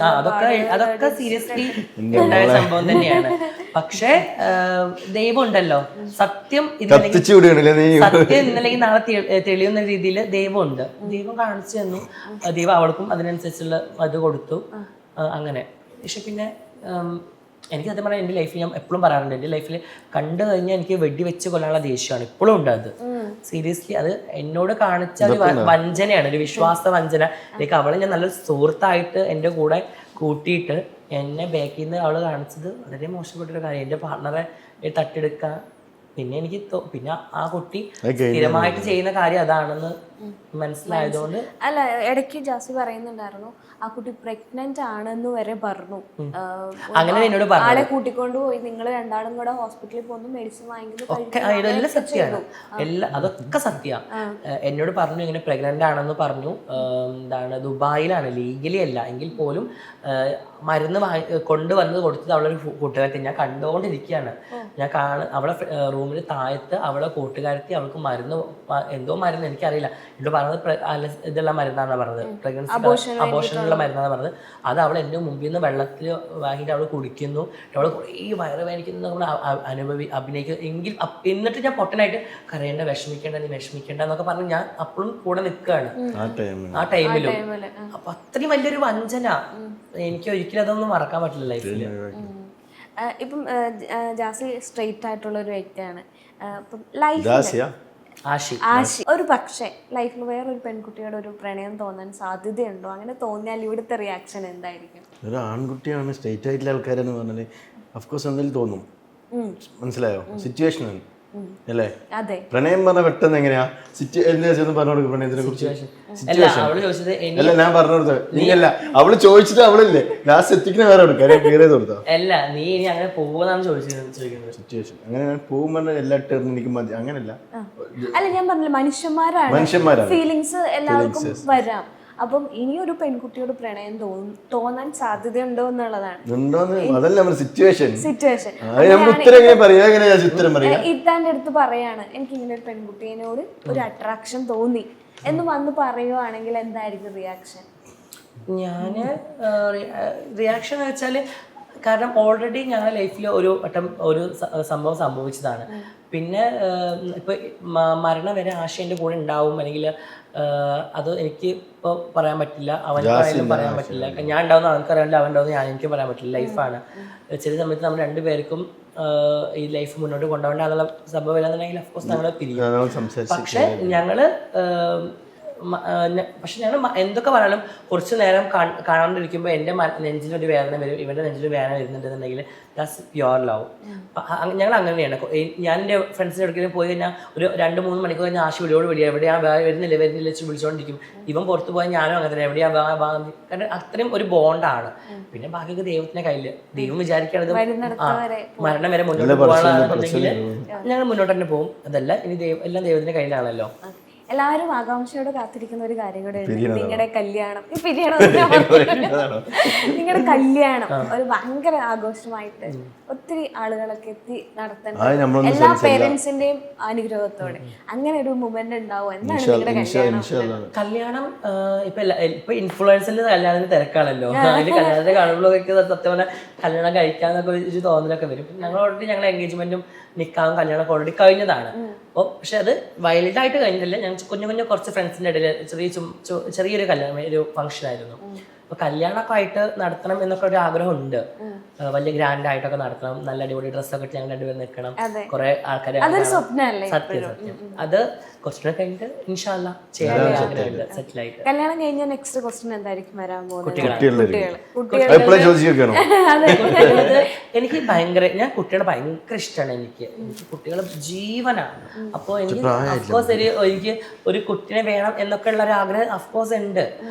അതൊക്കെ സീരിയസ്ലി ഉണ്ടായ സംഭവം തന്നെയാണ്. പക്ഷേ ദൈവം ഉണ്ടല്ലോ, സത്യം ഇന്നല്ലെങ്കിൽ നാളെ തെളിയുന്ന രീതിയിൽ ദൈവമുണ്ട്. ദൈവം കാണിച്ചു തന്നു. ദൈവം അവൾക്കും അതിനനുസരിച്ചുള്ള അത് കൊടുത്തു. അങ്ങനെ. പക്ഷെ പിന്നെ എനിക്ക് സത്യം പറഞ്ഞാൽ എൻ്റെ ലൈഫിൽ ഞാൻ എപ്പോഴും പറയാറുണ്ട്, എൻ്റെ ലൈഫിൽ കണ്ടു കഴിഞ്ഞാൽ എനിക്ക് വെടിവെച്ച് കൊല്ലാനുള്ള ദേഷ്യമാണ് ഇപ്പോഴും ഉണ്ട്. അത് സീരിയസ്ലി അത് എന്നോട് കാണിച്ച ഒരു വഞ്ചനയാണ്, ഒരു വിശ്വാസ വഞ്ചന. ലൈക്ക് അവളെ ഞാൻ നല്ലൊരു സുഹൃത്തായിട്ട് എൻ്റെ കൂടെ കൂട്ടിയിട്ട് എന്നെ ബാക്കിൽ നിന്ന് അവൾ കാണിച്ചത് വളരെ മോശപ്പെട്ടൊരു കാര്യം. എൻ്റെ പാർട്ണറെ തട്ടിയെടുക്കുക. പിന്നെ എനിക്ക് പിന്നെ ആ കുട്ടി സ്ഥിരമായിട്ട് ചെയ്യുന്ന കാര്യം അതാണെന്ന് മനസ്സിലായതുകൊണ്ട്. അല്ല, ഇടയ്ക്ക് ജാസി പറയുന്നുണ്ടായിരുന്നു ആ കുട്ടി പ്രഗ്നന്റ് ആണെന്ന് വരെ പറഞ്ഞു. അങ്ങനെ എന്നോട് ആളെ കൂട്ടിക്കൊണ്ട് പോയി നിങ്ങൾ രണ്ടാളും കൂടെ ഹോസ്പിറ്റലിൽ പോകുന്നു, മെഡിസിൻ വാങ്ങിക്കുന്നു. എല്ലാം സത്യമാണ്, അതൊക്കെ സത്യമാണ്. എന്നോട് പറഞ്ഞു ഇങ്ങനെ പ്രഗ്നന്റ് ആണെന്ന് പറഞ്ഞു. എന്താണ് ദുബായിലാണ്, ലീഗലി അല്ല എങ്കിൽ പോലും മരുന്ന് കൊണ്ടുവന്ന് കൊടുത്തത് അവളൊരു കൂട്ടുകാരത്തി. ഞാൻ കണ്ടുകൊണ്ടിരിക്കുകയാണ്. ഞാൻ അവളെ റൂമിൽ താഴത്ത് അവളെ കൂട്ടുകാരത്തി അവൾക്ക് മരുന്ന് എന്തോ മരുന്ന് എനിക്കറിയില്ല. എന്നോട് പറഞ്ഞത് ഇതുള്ള മരുന്നാണെന്നാണ് പറഞ്ഞത്, പ്രഗ്നൻസി അബോർഷനുള്ള മരുന്നാണ് പറഞ്ഞത്. അത് അവൾ എൻ്റെ മുമ്പിൽ നിന്ന് വെള്ളത്തിൽ വാങ്ങിയിട്ട് അവൾ കുടിക്കുന്നു. അവൾ കുറേ വയറ് വേദനിക്കുന്നു അഭിനയിക്കുന്നു. എങ്കിൽ എന്നിട്ട് ഞാൻ പൊട്ടനായിട്ട് കരയേണ്ട, വിഷമിക്കേണ്ട, നീ വിഷമിക്കേണ്ട എന്നൊക്കെ പറഞ്ഞ് ഞാൻ അപ്പോഴും കൂടെ നിൽക്കുകയാണ് ആ ടൈമിലും. അപ്പൊ അത്രയും വലിയൊരു വഞ്ചന എനിക്ക് ഒരിക്കലും അതൊന്നും മറക്കാൻ പറ്റില്ല ലൈഫിൽ. ഇപ്പം ജാസി സ്ട്രെയിറ്റ് ആയിട്ടുള്ള ഒരു വ്യക്തിയാണ്. ലൈഫ് ആശി ഒരു പക്ഷേ ലൈഫിൽ വേറൊരു പെൺകുട്ടിയോട് ഒരു പ്രണയം തോന്നാൻ സാധ്യതയുണ്ടോ? അങ്ങനെ തോന്നിയാൽ ഇവിടുത്തെ റിയാക്ഷൻ എന്തായിരിക്കും? ഒരു ആൺകുട്ടിയാണ് സ്ട്രെയിറ്റ് ആയിട്ടുള്ള ആൾക്കാരെന്ന് പറഞ്ഞാൽ അഫ്കോഴ്സ് എന്തെങ്കിലും തോന്നും. മനസ്സിലായോ? സിറ്റുവേഷൻ അല്ലേ? പ്രണയം പറഞ്ഞ പെട്ടെന്ന് എങ്ങനെയാ പറഞ്ഞു കൊടുക്കും പ്രണയത്തിനെ കുറിച്ച്? അല്ല ഞാൻ പറഞ്ഞു കൊടുത്തത് നീയല്ല, അവള് ചോദിച്ചിട്ട് അവളില്ലേ ലാസ്റ്റ് എത്തിക്കുന്ന വേറെ ക്ലിയർ ചെയ്ത് കൊടുത്തോ? അല്ല നീ ഇനി അങ്ങനെ പോകുമെന്നാണ് ചോദിക്കുന്നത്. സിറ്റുവേഷൻ അങ്ങനെ പോകും പറഞ്ഞാൽ എല്ലാ ടേം എനിക്ക് മതി അങ്ങനല്ല. അല്ല ഞാൻ പറഞ്ഞില്ല, മനുഷ്യന്മാരാണ്, ഫീലിങ്സ് എല്ലാവർക്കും വരാം. അപ്പം ഇനിയൊരു പെൺകുട്ടിയോട് പ്രണയം തോന്നാൻ സാധ്യതയുണ്ടോ എന്നുള്ളതാണ്. ഇത്താന്റെ അടുത്ത് പറയാണ് എനിക്ക് ഇങ്ങനെ ഒരു പെൺകുട്ടിയോട് ഒരു അട്രാക്ഷൻ തോന്നി എന്ന് വന്ന് പറയുവാണെങ്കിൽ എന്തായിരിക്കും റിയാക്ഷൻ? ഞാന് റിയാക്ഷൻ എന്ന് വെച്ചാല്, കാരണം ഓൾറെഡി ഞങ്ങളുടെ ലൈഫിൽ ഒരു വട്ടം ഒരു സംഭവം സംഭവിച്ചതാണ്. പിന്നെ ഇപ്പൊ മരണം വരെ ആശയന്റെ കൂടെ ഉണ്ടാവും അല്ലെങ്കിൽ അത് എനിക്ക് ഇപ്പോൾ പറയാൻ പറ്റില്ല, അവനക്കായാലും പറയാൻ പറ്റില്ല. ഞാൻ ഉണ്ടാവുന്ന അവനക്കറിയാണ്ട്, അവൻ ഉണ്ടാവുന്ന എനിക്ക് പറയാൻ പറ്റില്ല. ലൈഫാണ്. ചില സമയത്ത് നമ്മൾ രണ്ടുപേർക്കും ഈ ലൈഫ് മുന്നോട്ട് കൊണ്ടുപോകേണ്ട എന്നുള്ള സംഭവം ഇല്ലാന്നുണ്ടെങ്കിൽ അഫ്കോഴ്സ് നമ്മൾ പിരിയും. പക്ഷെ ഞങ്ങള് എന്തൊക്കെ പറഞ്ഞാലും കുറച്ച് നേരം കാണാണ്ടിരിക്കുമ്പോൾ എൻ്റെ നെഞ്ചിലൊരു വേദന വരും, ഇവൻ്റെ നെഞ്ചിലൊരു വേദന വരുന്നുണ്ടെന്നുണ്ടെങ്കിൽ ദാറ്റ്സ് പ്യുവർ ലവ്. ഞങ്ങൾ അങ്ങനെയാണ്. ഞാൻ എൻ്റെ ഫ്രണ്ട്സിൻ്റെ അടുക്കലും പോയി കഴിഞ്ഞാൽ ഒരു 2-3 മണിക്കൂർ കഴിഞ്ഞാൽ ആശി വിളിയോട് എവിടെയാ വരുന്നില്ല വെച്ച് വിളിച്ചുകൊണ്ടിരിക്കും. ഇവൻ പുറത്ത് പോയാൽ ഞാനും അങ്ങനെ തന്നെ എവിടെയാ കാരണം അത്രയും ഒരു ബോണ്ടാണ്. പിന്നെ ബാക്കിയൊക്കെ ദൈവത്തിന്റെ കയ്യില്. ദൈവം വിചാരിക്കണത് മരണം വരെ മുന്നോട്ട് പോകാനുണ്ടെങ്കിൽ ഞങ്ങൾ മുന്നോട്ട് തന്നെ പോകും. അതല്ല ഇനി എല്ലാം ദൈവത്തിന്റെ കയ്യിലാണല്ലോ. എല്ലാവരും ആകാംക്ഷയോടെ കാത്തിരിക്കുന്ന ഒരു കാര്യം കൂടെ ഉണ്ട്. നിങ്ങളുടെ കല്യാണം. ഈ നിങ്ങളുടെ കല്യാണം ഒരു ഭയങ്കര ആഘോഷമായിട്ട് ഒത്തിരി ആളുകളൊക്കെ എത്തി നടത്തേണ്ട എല്ലാ പേരൻസിന്റെയും അനുഗ്രഹത്തോടെ അങ്ങനെ ഒരു മൊമെന്റ് ഉണ്ടാവും. എന്താണ് നിങ്ങളുടെ കല്യാണം? ഇപ്പൊ ഇൻഫ്ലുവൻസിന്റെ കല്യാണത്തിന് തിരക്കാണല്ലോ. അതിന് കല്യാണത്തിന്റെ കാണുമ്പോഴൊക്കെ സത്യം പറഞ്ഞാൽ കല്യാണം കഴിക്കാന്നൊക്കെ ഒരു തോന്നലൊക്കെ വരും. ഞങ്ങൾ ഓൾറെഡി ഞങ്ങളുടെ എൻഗേജ്മെന്റും നിക്കാവും കല്യാണമൊക്കെ ഓൾറെഡി കഴിഞ്ഞതാണ്. അപ്പോൾ പക്ഷെ അത് വൈൽഡായിട്ട് കഴിഞ്ഞിട്ടില്ല. ഞങ്ങൾ കുഞ്ഞു കുറച്ച് ഫ്രണ്ട്സിന്റെ ഇടയിൽ ചെറിയൊരു കല്യാണം, ഒരു ഫംഗ്ഷൻ ആയിരുന്നു. അപ്പൊ കല്യാണമൊക്കെ ആയിട്ട് നടത്തണം എന്നൊക്കെ ഒരു ആഗ്രഹം ഉണ്ട്. വലിയ ഗ്രാൻഡ് ആയിട്ടൊക്കെ നടത്തണം, നല്ല അടിപൊളി ഡ്രസ്സൊക്കെ ഇട്ട് ഞങ്ങൾ രണ്ടുപേരും നിൽക്കണം, കുറെ ആൾക്കാരെ. സത്യം അത് കുറച്ചുകൂടെ കഴിഞ്ഞിട്ട് ഇൻഷാ അല്ലാ ചെയ്യാൻ ആഗ്രഹമുണ്ട്, സെറ്റിൽ ആയിട്ട്. കല്യാണം കഴിഞ്ഞ നെക്സ്റ്റ് ക്വസ്റ്റ്യൻ എന്തായിരിക്കും വരാൻ പോകുന്നത്? എനിക്ക് ഭയങ്കര, ഞാൻ കുട്ടികളെ ഭയങ്കര ഇഷ്ടമാണ്. എനിക്ക് കുട്ടികളെ ജീവനാണ്. അപ്പോൾ എനിക്ക് അഫ്കോഴ്സ് എനിക്ക് ഒരു കുട്ടിനെ വേണം എന്നൊക്കെ ഉള്ള ഒരു ആഗ്രഹം അഫ്കോഴ്സ് ഉണ്ട്.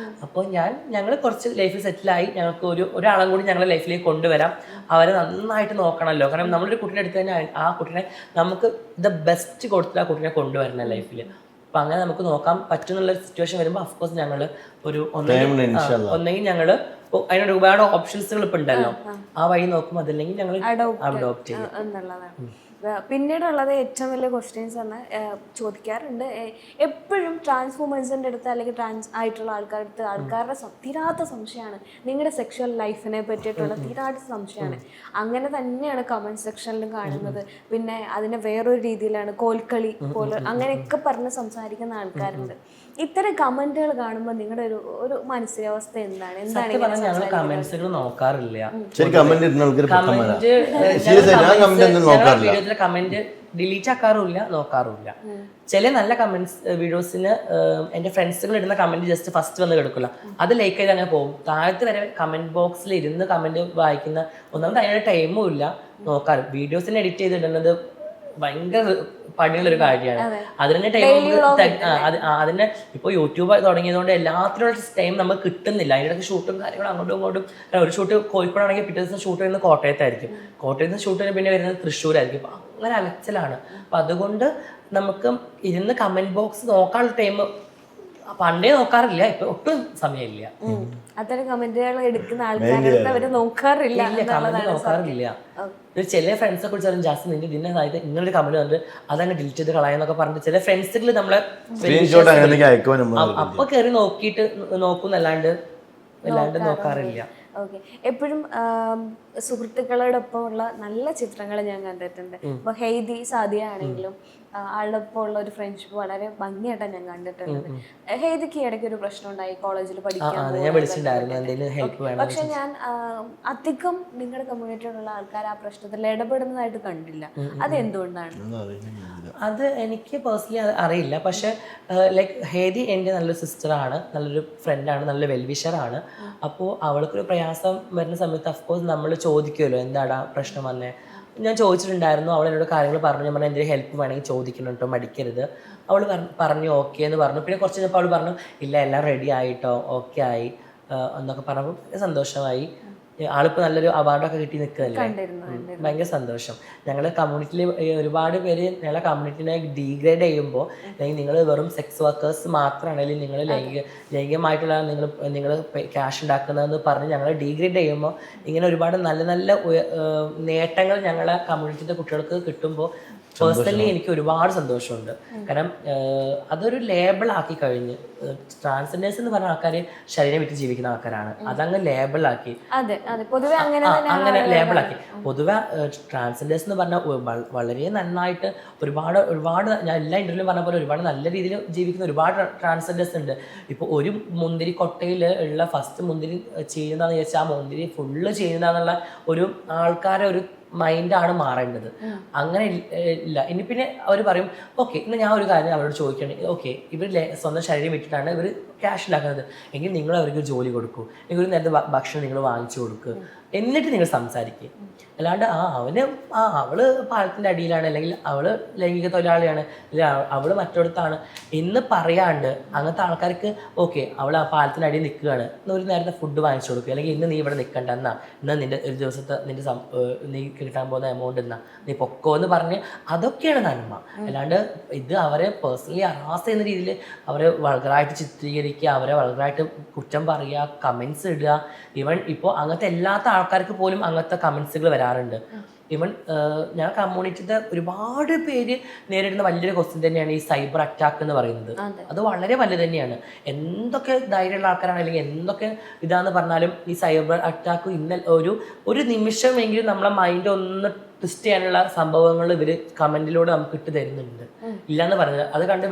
അപ്പോൾ ഞങ്ങൾ കുറച്ച് ലൈഫിൽ സെറ്റിലായി, ഞങ്ങൾക്ക് ഒരാളും കൂടി ഞങ്ങളുടെ ലൈഫിലേക്ക് കൊണ്ടുവരാം. അവരെ നന്നായിട്ട് നോക്കണമല്ലോ. കാരണം നമ്മളൊരു കുട്ടീനെ എടുത്തു കഴിഞ്ഞാൽ ആ കുട്ടീനെ നമുക്ക് ദ ബെസ്റ്റ് കൊടുത്തിട്ട് ആ കുട്ടീനെ കൊണ്ടുവരണം ലൈഫിൽ. അപ്പം അങ്ങനെ നമുക്ക് നോക്കാൻ പറ്റുന്നുള്ള സിറ്റുവേഷൻ വരുമ്പോൾ അഫ്കോഴ്സ് ഞങ്ങൾ ഒരു ഒന്നെങ്കിൽ ഞങ്ങൾ അതിനൊരു ഒരുപാട് ഓപ്ഷൻസുകൾ ഇപ്പം ഉണ്ടല്ലോ, ആ വഴി നോക്കും. അതല്ലെങ്കിൽ ഞങ്ങൾ അഡോപ്റ്റ് ചെയ്യും. പിന്നീടുള്ളത് ഏറ്റവും വലിയ ക്വസ്റ്റ്യൻസ് എന്ന് ചോദിക്കാറുണ്ട്. എപ്പോഴും ട്രാൻസ് വുമൻസിൻ്റെ അടുത്ത് അല്ലെങ്കിൽ ട്രാൻസ് ആയിട്ടുള്ള ആൾക്കാരുടെ ആൾക്കാരുടെ തീരാത്ത സംശയമാണ് നിങ്ങളുടെ സെക്ഷൽ ലൈഫിനെ പറ്റിയിട്ടുള്ള തീരാത്ത സംശയമാണ്. അങ്ങനെ തന്നെയാണ് കമൻറ്റ് സെക്ഷനിലും കാണുന്നത്. പിന്നെ അതിനെ വേറൊരു രീതിയിലാണ് കോൽക്കളി പോലെ അങ്ങനെയൊക്കെ പറഞ്ഞ് സംസാരിക്കുന്ന ആൾക്കാരുണ്ട്. ഇത്തരം കമന്റുകൾ കാണുമ്പോൾ നിങ്ങളുടെ ഒരു മാനസികാവസ്ഥ എന്താണ്? കമന്റ്സുകൾ നോക്കാറില്ല. കമന്റ് ഡിലീറ്റ് ആക്കാറുമില്ല, നോക്കാറുമില്ല. ചില നല്ല കമന്റ്സ് വീഡിയോസിന് എൻ്റെ ഫ്രണ്ട്സുകൾ ഇടുന്ന കമന്റ് ജസ്റ്റ് ഫസ്റ്റ് വന്ന് കിടക്കില്ല, അത് ലൈക്ക് ചെയ്ത് അങ്ങനെ പോകും. താഴത്ത് വരെ കമന്റ് ബോക്സിൽ ഇരുന്ന് കമന്റ് വായിക്കുന്ന ഒന്നാമത് അതിനുള്ള ടൈമും ഇല്ല നോക്കാറ്. വീഡിയോസിന് എഡിറ്റ് ചെയ്തിടുന്നത് ഭയങ്കര പണിയുള്ളൊരു കാര്യമാണ്. അതിന് ടൈം അതിന് ഇപ്പോൾ യൂട്യൂബ് തുടങ്ങിയതുകൊണ്ട് എല്ലാത്തിനുള്ള ടൈം നമുക്ക് കിട്ടുന്നില്ല. അതിനിടയ്ക്ക് ഷൂട്ടും കാര്യങ്ങളും അങ്ങോട്ടും ഇങ്ങോട്ടും. ഒരു ഷൂട്ട് കോഴിക്കോടാണെങ്കിൽ പിറ്റേ ദിവസം ഷൂട്ട് വരുന്നത് കോട്ടയത്തായിരിക്കും, കോട്ടയത്ത് നിന്ന് ഷൂട്ട് പിന്നെ വരുന്നത് തൃശ്ശൂരായിരിക്കും. അപ്പം അങ്ങനെ അലച്ചിലാണ്. അപ്പം അതുകൊണ്ട് നമുക്ക് ഇരുന്ന് കമന്റ് ബോക്സ് നോക്കാനുള്ള ടൈം പണ്ടേ നോക്കാറില്ല, ഇപ്പൊ ഒട്ടും സമയമില്ല. അത്തരം കമന്റുകൾ എടുക്കുന്ന ആൾക്കാരുടെ അവര് നോക്കാറില്ല. ചില ഫ്രണ്ട്സെ കുറിച്ച് ജാസ്തി നിന്റെ ഇതിന്റെ സാധ്യത ഇങ്ങനൊരു കമന്റ് വന്നിട്ട് അതങ്ങ് ഡിലീറ്റ് ചെയ്ത് കളയാന്നൊക്കെ പറഞ്ഞിട്ട് ചില ഫ്രണ്ട്സുകൾ നമ്മളെ അപ്പൊ കയറി നോക്കിയിട്ട് നോക്കുന്നല്ലാണ്ട് നോക്കാറില്ല. ഓക്കെ. എപ്പോഴും സുഹൃത്തുക്കളോടൊപ്പം ഉള്ള നല്ല ചിത്രങ്ങൾ ഞാൻ കണ്ടിട്ടുണ്ട്. ഇപ്പൊ ഹെയ്ദി സാദിയ ആണെങ്കിലും ആളോടൊപ്പം ഉള്ള ഒരു ഫ്രണ്ട്ഷിപ്പ് വളരെ ഭംഗിയായിട്ടാണ് ഞാൻ കണ്ടിട്ടുള്ളത്. ഹെയ്ദിക്ക് ഇടയ്ക്ക് ഒരു പ്രശ്നം ഉണ്ടായി കോളേജിൽ പഠിക്കാൻ. പക്ഷെ ഞാൻ അധികം നിങ്ങളുടെ കമ്മ്യൂണിറ്റിയിലുള്ള ആൾക്കാർ ആ പ്രശ്നത്തിൽ ഇടപെടുന്നതായിട്ട് കണ്ടില്ല. അതെന്തുകൊണ്ടാണ്? അത് എനിക്ക് പേഴ്സണലി അറിയില്ല. പക്ഷെ ലൈക്ക് ഹേദി എൻ്റെ നല്ലൊരു സിസ്റ്ററാണ്, നല്ലൊരു ഫ്രണ്ടാണ്, നല്ലൊരു വെൽവിഷറാണ്. അപ്പോൾ അവൾക്കൊരു പ്രയാസം വരുന്ന സമയത്ത് അഫ്കോഴ്സ് നമ്മൾ ചോദിക്കുമല്ലോ എന്താടാ പ്രശ്നം വന്നേ. ഞാൻ ചോദിച്ചിട്ടുണ്ടായിരുന്നു, അവൾ എന്നോട് കാര്യങ്ങൾ പറഞ്ഞു. ഞാൻ പറഞ്ഞാൽ എന്തെങ്കിലും ഹെൽപ്പ് വേണമെങ്കിൽ ചോദിക്കണം കേട്ടോ, മടിക്കരുത്. അവൾ പറഞ്ഞു ഓക്കെ എന്ന് പറഞ്ഞു. പിന്നെ കുറച്ച് കഴിഞ്ഞപ്പോൾ അവൾ പറഞ്ഞു ഇല്ല എല്ലാം റെഡി ആയിട്ടോ, ഓക്കെ ആയി എന്നൊക്കെ പറഞ്ഞപ്പോൾ സന്തോഷമായി. ആളിപ്പോൾ നല്ലൊരു അവാർഡൊക്കെ കിട്ടി നിൽക്കുകയല്ലേ, ഭയങ്കര സന്തോഷം. ഞങ്ങളുടെ കമ്മ്യൂണിറ്റിയിൽ ഒരുപാട് പേര് ഞങ്ങളുടെ കമ്മ്യൂണിറ്റിനെ ഡീഗ്രേഡ് ചെയ്യുമ്പോൾ അല്ലെങ്കിൽ നിങ്ങൾ വെറും സെക്സ് വർക്കേഴ്സ് മാത്രമാണെങ്കിൽ നിങ്ങൾ ലൈംഗികമായിട്ടുള്ള നിങ്ങൾ ക്യാഷ് ഉണ്ടാക്കുന്നതെന്ന് പറഞ്ഞ് ഞങ്ങൾ ഡീഗ്രേഡ് ചെയ്യുമ്പോൾ ഇങ്ങനെ ഒരുപാട് നല്ല നല്ല നേട്ടങ്ങൾ ഞങ്ങളെ കമ്മ്യൂണിറ്റിയുടെ കുട്ടികൾക്ക് കിട്ടുമ്പോൾ പേഴ്സണലി എനിക്ക് ഒരുപാട് സന്തോഷമുണ്ട്. കാരണം അതൊരു ലേബിളാക്കി കഴിഞ്ഞ് ട്രാൻസ്ജെൻഡേഴ്സ് എന്ന് പറഞ്ഞ ആൾക്കാർ ശരീരം വിറ്റ് ജീവിക്കുന്ന ആൾക്കാരാണ്. അതങ്ങ് ലേബിളാക്കി അങ്ങനെ ലേബിളാക്കി. പൊതുവെ ട്രാൻസ്ജെൻഡേഴ്സ് എന്ന് പറഞ്ഞാൽ വളരെ നന്നായിട്ട് ഒരുപാട് ഞാൻ എല്ലാ ഇന്റർവ്യൂലും പറഞ്ഞ പോലെ ഒരുപാട് നല്ല രീതിയിൽ ജീവിക്കുന്ന ഒരുപാട് ട്രാൻസ്ജെൻഡേഴ്സ് ഉണ്ട്. ഇപ്പോൾ ഒരു മുന്തിരി കൊട്ടയിൽ ഉള്ള ഫസ്റ്റ് മുന്തിരി ചെയ്യുന്നതെന്ന് ചോദിച്ചാൽ ആ മുന്തിരി ഫുള്ള് ചെയ്യുന്നതെന്നുള്ള ഒരു ആൾക്കാരെ ഒരു മൈൻഡാണ് മാറേണ്ടത്. അങ്ങനെ ഇല്ല. ഇനി പിന്നെ അവർ പറയും ഓക്കെ ഇന്ന് ഞാൻ ഒരു കാര്യം അവരോട് ചോദിക്കുകയാണെങ്കിൽ ഓക്കെ ഇവർ സ്വന്തം ശരീരം വിട്ടിട്ടാണ് ഇവർ ക്യാഷ് ഉണ്ടാക്കുന്നത്. എങ്കിൽ നിങ്ങൾ അവർക്ക് ജോലി കൊടുക്കൂ, എങ്കിൽ ഒരു നേരത്തെ ഭക്ഷണം നിങ്ങൾ വാങ്ങിച്ചു കൊടുക്കുക, എന്നിട്ട് നിങ്ങൾ സംസാരിക്കുക. അല്ലാണ്ട് അവള് പാലത്തിൻ്റെ അടിയിലാണ്, അല്ലെങ്കിൽ അവള് ലൈംഗിക തൊഴിലാളിയാണ്, അല്ലെങ്കിൽ അവള് മറ്റൊടത്താണ് എന്ന് പറയാണ്ട് അങ്ങനത്തെ ആൾക്കാർക്ക് ഓക്കെ അവൾ ആ പാലത്തിൻ്റെ അടിയിൽ നിൽക്കുകയാണ്, ഒരു നേരത്തെ ഫുഡ് വാങ്ങിച്ചു കൊടുക്കുക, അല്ലെങ്കിൽ ഇന്ന് നീ ഇവിടെ നിൽക്കണ്ട, എന്നാ നിന്റെ ഒരു ദിവസത്തെ നീ കിട്ടാൻ പോകുന്ന എമൗണ്ട് എന്നാ നീ പൊക്കോ എന്ന് പറഞ്ഞ് അതൊക്കെയാണ് നന്മ. അല്ലാണ്ട് ഇത് അവരെ പേഴ്സണലി ഹറാസ് ചെയ്യുന്ന രീതിയിൽ അവരെ വൾഗറായിട്ട് ചിത്രീകരിക്കുക, അവരെ വൾഗറായിട്ട് കുറ്റം പറയുക, കമൻസ് ഇടുക. ഈവൻ ഇപ്പോൾ അങ്ങനത്തെ എല്ലാത്ത ആൾക്കാർക്ക് പോലും അങ്ങനത്തെ കമൻസുകൾ വരാറുണ്ട്. ഈവൻ ഞാൻ കമ്മ്യൂണിറ്റിയുടെ ഒരുപാട് പേര് നേരിടുന്ന വലിയൊരു ക്വസ്റ്റ്യൻ തന്നെയാണ് ഈ സൈബർ അറ്റാക്ക് എന്ന് പറയുന്നത്. അത് വളരെ വലുത് തന്നെയാണ്. എന്തൊക്കെ ധൈര്യമുള്ള ആൾക്കാരാണ്, അല്ലെങ്കിൽ എന്തൊക്കെ ഇതാന്ന് പറഞ്ഞാലും ഈ സൈബർ അറ്റാക്ക് ഒരു നിമിഷമെങ്കിലും നമ്മളെ മൈൻഡ് ഒന്ന് ട്വിസ്റ്റ് ചെയ്യാനുള്ള സംഭവങ്ങൾ ഇവർ കമന്റിലൂടെ നമുക്ക് ഇട്ട് തരുന്നുണ്ട്. ഇല്ലാന്ന് പറഞ്ഞത് അത് കണ്ട്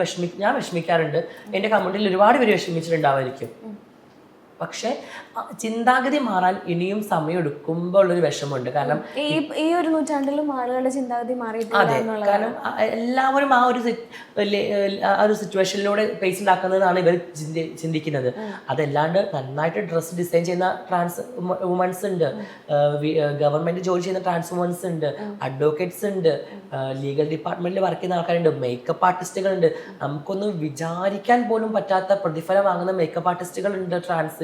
ഞാൻ വിഷമിക്കാറുണ്ട്. എൻ്റെ കമന്റിൽ ഒരുപാട് പേര് വിഷമിച്ചിട്ടുണ്ടാവായിരിക്കും. പക്ഷെ ചിന്താഗതി മാറാൻ ഇനിയും സമയം എടുക്കുമ്പോൾ ഉള്ളൊരു വിഷമമുണ്ട്. കാരണം ഈ ഒരു നൂറ്റാണ്ടിലും ആളുകളുടെ ചിന്താഗതി മാറിയിട്ടില്ല. കാരണം എല്ലാവരും ആ ഒരു സിറ്റുവേഷനിലൂടെ ഫേസ് ഉണ്ടാക്കുന്നതാണ് ഇവർ ചിന്തിക്കുന്നത്. അതല്ലാണ്ട് നന്നായിട്ട് ഡ്രസ്സ് ഡിസൈൻ ചെയ്യുന്ന ട്രാൻസ് വുമൻസ് ഉണ്ട്, ഗവൺമെന്റ് ജോലി ചെയ്യുന്ന ട്രാൻസ് വുമൻസ് ഉണ്ട്, അഡ്വക്കേറ്റ്സ് ഉണ്ട്, ലീഗൽ ഡിപ്പാർട്ട്മെന്റിൽ വർക്ക് ചെയ്യുന്ന ആൾക്കാരുണ്ട്, മേക്കപ്പ് ആർട്ടിസ്റ്റുകളുണ്ട്. നമുക്കൊന്നും വിചാരിക്കാൻ പോലും പറ്റാത്ത പ്രതിഫലം വാങ്ങുന്ന മേക്കപ്പ് ആർട്ടിസ്റ്റുകൾ ഉണ്ട് ട്രാൻസിൽ.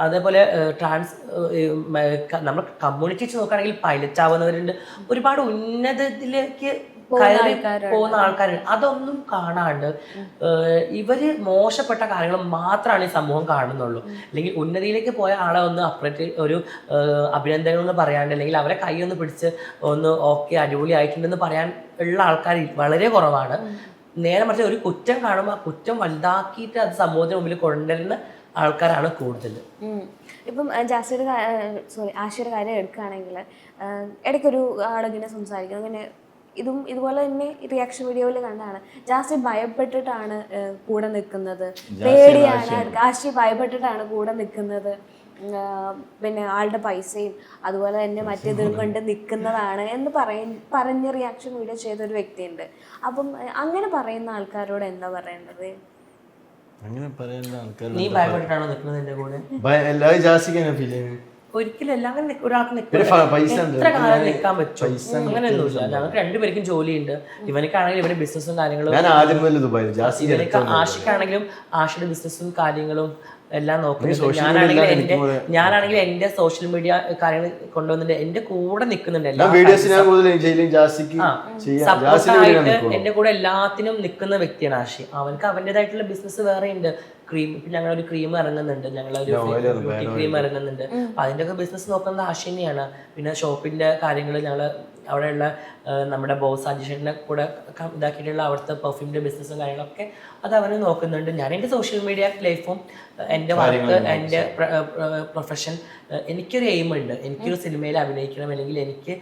അതേപോലെ നമ്മൾ കമ്മ്യൂണിറ്റി നോക്കുകയാണെങ്കിൽ പൈലറ്റ് ആവുന്നവരുണ്ട്, ഒരുപാട് ഉന്നതത്തിലേക്ക് കയറി പോകുന്ന ആൾക്കാരുണ്ട്. അതൊന്നും കാണാണ്ട് ഇവര് മോശപ്പെട്ട കാര്യങ്ങൾ മാത്രമാണ് ഈ സമൂഹം കാണുന്നുള്ളൂ. അല്ലെങ്കിൽ ഉന്നതിയിലേക്ക് പോയ ആളെ ഒന്ന് ഒരു അഭിനന്ദനങ്ങൾ ഒന്ന് പറയാണ്ട്, അല്ലെങ്കിൽ അവരെ കൈ ഒന്ന് പിടിച്ച് ഒന്ന് ഓക്കെ അടിപൊളി ആയിട്ടുണ്ടെന്ന് പറയാൻ ഉള്ള ആൾക്കാർ വളരെ കുറവാണ്. നേരെ മറിച്ച് ഒരു കുറ്റം കാണുമ്പോൾ ആ കുറ്റം വലുതാക്കിയിട്ട് അത് സമൂഹത്തിന് മുമ്പിൽ കൊണ്ടുവരുന്ന ആൾക്കാരാണ് കൂടുതൽ. ഇപ്പം ആശയുടെ കാര്യം എടുക്കുകയാണെങ്കിൽ ഇടയ്ക്കൊരു ആളിങ്ങനെ സംസാരിക്കും, അങ്ങനെ ഇതുപോലെ തന്നെ റിയാക്ഷൻ വീഡിയോയിൽ കണ്ടാണ് ജാസി ഭയപ്പെട്ടിട്ടാണ് കൂടെ നിൽക്കുന്നത്, പേടിയാണ്, ആശി ഭയപ്പെട്ടിട്ടാണ് കൂടെ നിൽക്കുന്നത്, പിന്നെ ആളുടെ പൈസയും അതുപോലെ തന്നെ മറ്റേതും കൊണ്ട് നിൽക്കുന്നതാണ് എന്ന് പറഞ്ഞ് റിയാക്ഷൻ വീഡിയോ ചെയ്തൊരു വ്യക്തിയുണ്ട്. അപ്പം അങ്ങനെ പറയുന്ന ആൾക്കാരോട് എന്താ പറയേണ്ടത്? അങ്ങനെ പറയുന്ന ആൾക്കാർ നീ ഭയപ്പെട്ടിട്ടാണോ നിൽക്കുന്നത് എന്റെ കൂടെ? ഒരിക്കലും എല്ലാവരും ഒരാൾക്ക് എത്ര കാലം നിൽക്കാൻ പറ്റും? അങ്ങനെയൊന്നുമില്ല. ഞങ്ങൾക്ക് രണ്ടുപേർക്കും ജോലിയുണ്ട്. ഇവനക്കാണെങ്കിലും ഇവന്റെ ബിസിനസ്സും കാര്യങ്ങളും, ആഷിക്കാണെങ്കിലും ആഷിയുടെ ബിസിനസ്സും കാര്യങ്ങളും എല്ലാം നോക്കുന്നുണ്ട്. ഞാനാണെങ്കിൽ എന്റെ സോഷ്യൽ മീഡിയ കാര്യങ്ങൾ കൊണ്ടുവന്നിട്ട് എന്റെ കൂടെ നിൽക്കുന്നുണ്ട്. എന്റെ കൂടെ എല്ലാത്തിനും നിൽക്കുന്ന വ്യക്തിയാണ് ആഷി. അവനക്ക് അവന്റേതായിട്ടുള്ള ബിസിനസ് വേറെ ഉണ്ട്. ക്രീം, ഇപ്പൊ ഞങ്ങളൊരു ക്രീം ഇറങ്ങുന്നുണ്ട്, ഞങ്ങളൊരു ബ്യൂട്ടി ക്രീം ഇറങ്ങുന്നുണ്ട്. അപ്പൊ അതിന്റെ ഒക്കെ ബിസിനസ് നോക്കുന്നത് ആഷി തന്നെയാണ്. പിന്നെ ഷോപ്പിന്റെ കാര്യങ്ങൾ ഞങ്ങള് അവിടെയുള്ള നമ്മുടെ ബോസ് അജിഷന്റെ കൂടെ ഇതാക്കിയിട്ടുള്ള അവിടുത്തെ പെർഫ്യൂമിന്റെ ബിസിനസ്സും കാര്യങ്ങളൊക്കെ അത് അവന് നോക്കുന്നുണ്ട്. ഞാൻ എൻ്റെ സോഷ്യൽ മീഡിയ ലൈഫും എൻ്റെ വർക്ക്, എൻ്റെ പ്രൊഫഷൻ, എനിക്കൊരു എയിമുണ്ട്. എനിക്കൊരു സിനിമയിൽ അഭിനയിക്കണം, അല്ലെങ്കിൽ എനിക്ക്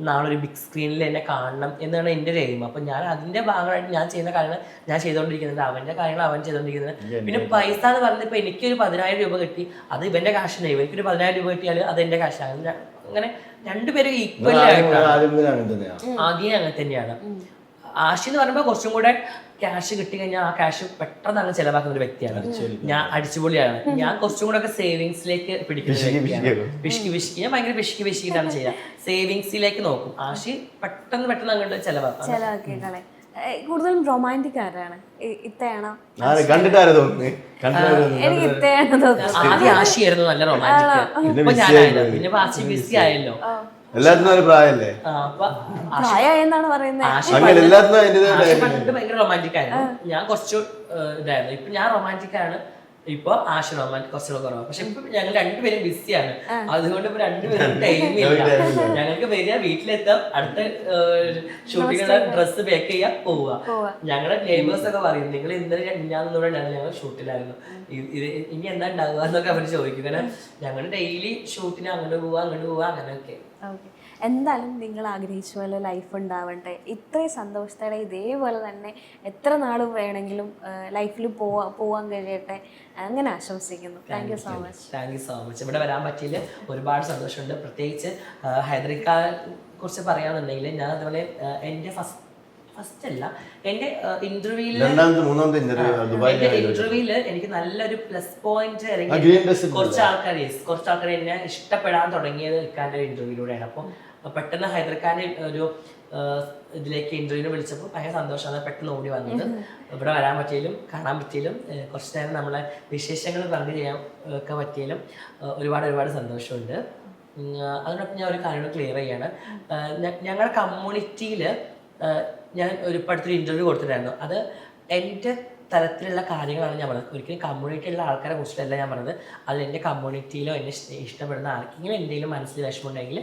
നാളെ ഒരു ബിഗ് സ്ക്രീനിൽ എന്നെ കാണണം എന്നാണ് എൻ്റെ ഒരു എയിം. അപ്പം ഞാൻ അതിൻ്റെ ഭാഗമായിട്ട് ഞാൻ ചെയ്യുന്ന കാര്യങ്ങൾ ഞാൻ ചെയ്തുകൊണ്ടിരിക്കുന്നുണ്ട്, അവൻ്റെ കാര്യങ്ങൾ അവൻ ചെയ്തുകൊണ്ടിരിക്കുന്നത്. പിന്നെ പൈസ എന്ന് പറയുന്നത് ഇപ്പം എനിക്കൊരു 10,000 രൂപ കിട്ടി, അത് ഇവൻ്റെ കാശിനായി. എനിക്കൊരു 10,000 രൂപ കിട്ടിയാൽ അത് എൻ്റെ കാശാണ്. അങ്ങനെ രണ്ടുപേരും ഈക്വൽ ആയിട്ടാണ്. ആദ്യം അങ്ങനെ തന്നെയാണ്. ആഷി എന്ന് പറയുമ്പോൾ കുറച്ചും കൂടെ ക്യാഷ് കിട്ടി കഴിഞ്ഞാൽ ആ ക്യാഷ് പെട്ടെന്ന് അങ്ങ് ചെലവാക്കുന്ന ഒരു വ്യക്തിയാണ്. ഞാൻ അടിച്ചുപൊളിയാണ്. ഞാൻ കുറച്ചും കൂടെ ഒക്കെ സേവിങ്സിലേക്ക് പിടിക്കുന്ന വ്യക്തിയാണ്. പിശുക്കി ഞാൻ ഭയങ്കര പിശുക്കിയിട്ടാണ് ചെയ്യുക. സേവിങ്സിലേക്ക് നോക്കും. ആഷി പെട്ടെന്ന് അങ്ങോട്ട് ചെലവാക്കും. കൂടുതലും റൊമാൻറ്റിക് ആരാണ്? ഇത്തയാണോ? എനിക്ക് ഇത്തയാണ് തോന്നുന്നത്. ആദ്യം ആഷിയായിരുന്നു നല്ല റൊമാൻറ്റിക്, ഇപ്പൊ ഞാനായല്ലോ. പിന്നെ ആഷി ബിസി ആയല്ലോ. എല്ലാത്തിനും ഒരു പ്രായമല്ലേ? പ്രായമായെന്നാണ് പറയുന്നത്. പണ്ട് ഭയങ്കര റൊമാൻറ്റിക് ആയിരുന്നു. ഞാൻ കുറച്ചു ഇതായിരുന്നു. ഇപ്പൊ ഞാൻ റൊമാൻറ്റിക് ആണ്. ഇപ്പൊ ആഷ റൊമാൻറ്റിക് കുറച്ചുകൂടെ കുറവാണ്. പക്ഷെ ഇപ്പൊ ഞങ്ങൾ രണ്ടുപേരും ബിസിയാണ്. അതുകൊണ്ട് ഇപ്പൊ രണ്ടുപേരും ടൈമില്ല. ഞങ്ങൾക്ക് വരിക, വീട്ടിലെത്താം, അടുത്ത ഷൂട്ടിങ്ങിനുള്ള ഡ്രസ്സ് പാക്ക് ചെയ്യാൻ പോവുക. ഞങ്ങളുടെ നെയ്ബേഴ്സ് ഒക്കെ പറയും, നിങ്ങൾ ഇന്നലെ ഞാനൊന്നുകൂടെ ഞങ്ങൾ ഷൂട്ടിലായിരുന്നു, ഇനി എന്താ ഉണ്ടാവുക എന്നൊക്കെ അവർ ചോദിക്കും. കാരണം ഞങ്ങൾ ഡെയിലി ഷൂട്ടിന് അങ്ങോട്ട് പോവുക അങ്ങനെയൊക്കെ. എന്തായാലും നിങ്ങൾ ആഗ്രഹിച്ച പോലെ ലൈഫ് ഉണ്ടാവട്ടെ. ഇത്രയും സന്തോഷത്തോടെ ഇതേപോലെ തന്നെ എത്ര നാൾ വേണമെങ്കിലും ലൈഫിൽ പോവാൻ കഴിയട്ടെ, അങ്ങനെ ആശംസിക്കുന്നു. Thank you so much. ഇവിടെ വരാൻ പറ്റിയില്ല, ഒരുപാട് സന്തോഷമുണ്ട്. പ്രത്യേകിച്ച് ഹൈദരിക്കാനെ കുറിച്ച് പറയാന്നുണ്ടെങ്കിൽ ഞാൻ അതുപോലെ എൻ്റെ ഫസ്റ്റ് അല്ല എൻ്റെ ഇന്റർവ്യൂവിൽ മൂന്നാമത്തെ ഇന്റർവ്യൂവിൽ എനിക്ക് നല്ലൊരു പ്ലസ് പോയിന്റ് കുറച്ച് ആൾക്കാർ എന്നെ ഇഷ്ടപ്പെടാൻ തുടങ്ങിയത് ഇക്കാന്റെ ഇന്റർവ്യൂയിലൂടെയാണ്. അപ്പം പെട്ടെന്ന് ഹൈദർഖാൻ ഒരു ഇതിലേക്ക് ഇന്റർവ്യൂവിന് വിളിച്ചപ്പോൾ ഭയങ്കര സന്തോഷമാണ് പെട്ടെന്ന് ഓടി വന്നത്. ഇവിടെ വരാൻ പറ്റിയാലും കാണാൻ പറ്റിയാലും കുറച്ച് നേരം നമ്മളെ വിശേഷങ്ങൾ പങ്കു ചെയ്യാൻ ഒക്കെ പറ്റിയാലും ഒരുപാട് സന്തോഷമുണ്ട്. അതിനൊപ്പം ഞാൻ ഒരു കാര്യം ക്ലിയർ ചെയ്യാണ്. ഞങ്ങളുടെ കമ്മ്യൂണിറ്റിയിൽ ഞാൻ ഒരു അടുത്തൊരു ഇൻ്റർവ്യൂ കൊടുത്തിട്ടുണ്ടായിരുന്നു. അത് എൻ്റെ തരത്തിലുള്ള കാര്യങ്ങളാണ് ഞാൻ പറഞ്ഞത്. ഒരിക്കലും കമ്മ്യൂണിറ്റിയിലുള്ള ആൾക്കാരെ കുറിച്ചിട്ടല്ല ഞാൻ പറഞ്ഞത്. അത് എൻ്റെ കമ്മ്യൂണിറ്റിയിലോ എന്നെ ഇഷ്ടപ്പെടുന്ന ആർക്കെങ്കിലും എന്തെങ്കിലും മനസ്സിൽ വിഷമമുണ്ടെങ്കിൽ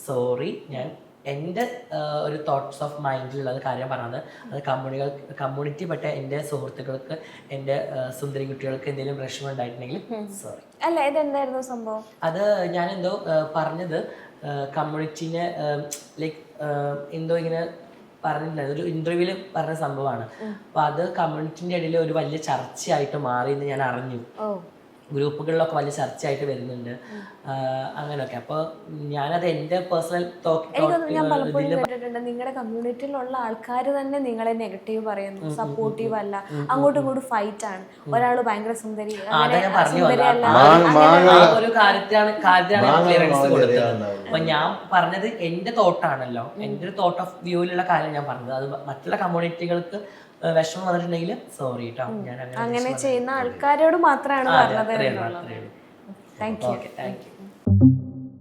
സോറി, ഞാൻ എൻ്റെ ഒരു തോട്ട്സ് ഓഫ് മൈൻഡിലുള്ളത് കാര്യം പറഞ്ഞത്. അത് കമ്മ്യൂണിറ്റി പെട്ട എൻ്റെ സുഹൃത്തുക്കൾക്ക്, എൻ്റെ സുന്ദരി കുട്ടികൾക്ക് എന്തെങ്കിലും പ്രശ്നം ഉണ്ടായിട്ടുണ്ടെങ്കിൽ സോറി. അല്ല, ഇതെന്തായിരുന്നു സംഭവം? അത് ഞാൻ എന്തോ പറഞ്ഞത് കമ്മ്യൂണിറ്റീനെ ലൈക്ക് എന്തോ ഇങ്ങനെ പറഞ്ഞിട്ടുണ്ടായിരുന്നു, ഒരു ഇന്റർവ്യൂവിൽ പറഞ്ഞ സംഭവമാണ്. അപ്പൊ അത് കമ്മ്യൂണിറ്റിന്റെ ഇടയിൽ ഒരു വലിയ ചർച്ചയായിട്ട് മാറി എന്ന് ഞാൻ അറിഞ്ഞു. ഗ്രൂപ്പുകളിലൊക്കെ വലിയ ചർച്ചയായിട്ട് വരുന്നുണ്ട് അങ്ങനെയൊക്കെ. അപ്പോൾ ഞാനത് എൻ്റെ പേഴ്സണൽ ഞാൻ പലപ്പോഴും കേട്ടിട്ടുണ്ട്, നിങ്ങളുടെ കമ്മ്യൂണിറ്റിയിലുള്ള ആൾക്കാർ തന്നെ നിങ്ങളെ നെഗറ്റീവ് പറയുന്നു, സപ്പോർട്ടീവ് അല്ല, അങ്ങോട്ടും ഇങ്ങോട്ടും ഫൈറ്റ് ആണ്. ഒരാൾ ഭയങ്കര സുന്ദരി, ഒരു കാര്യത്തിലാണ് ക്ലിയറൻസ് കൊടുത്തത്. അപ്പൊ ഞാൻ പറഞ്ഞത് എൻ്റെ തോട്ടാണല്ലോ, എൻ്റെ ഒരു തോട്ട് ഓഫ് വ്യൂവിലുള്ള കാര്യം ഞാൻ പറഞ്ഞത്. അത് മറ്റുള്ള കമ്മ്യൂണിറ്റികൾക്ക് വിഷമം വന്നിട്ടുണ്ടെങ്കിൽ സോറി കേട്ടോ. ഞാൻ അങ്ങനെ ചെയ്യുന്ന ആൾക്കാരോട് മാത്രമാണ് പറഞ്ഞത്. Thank you.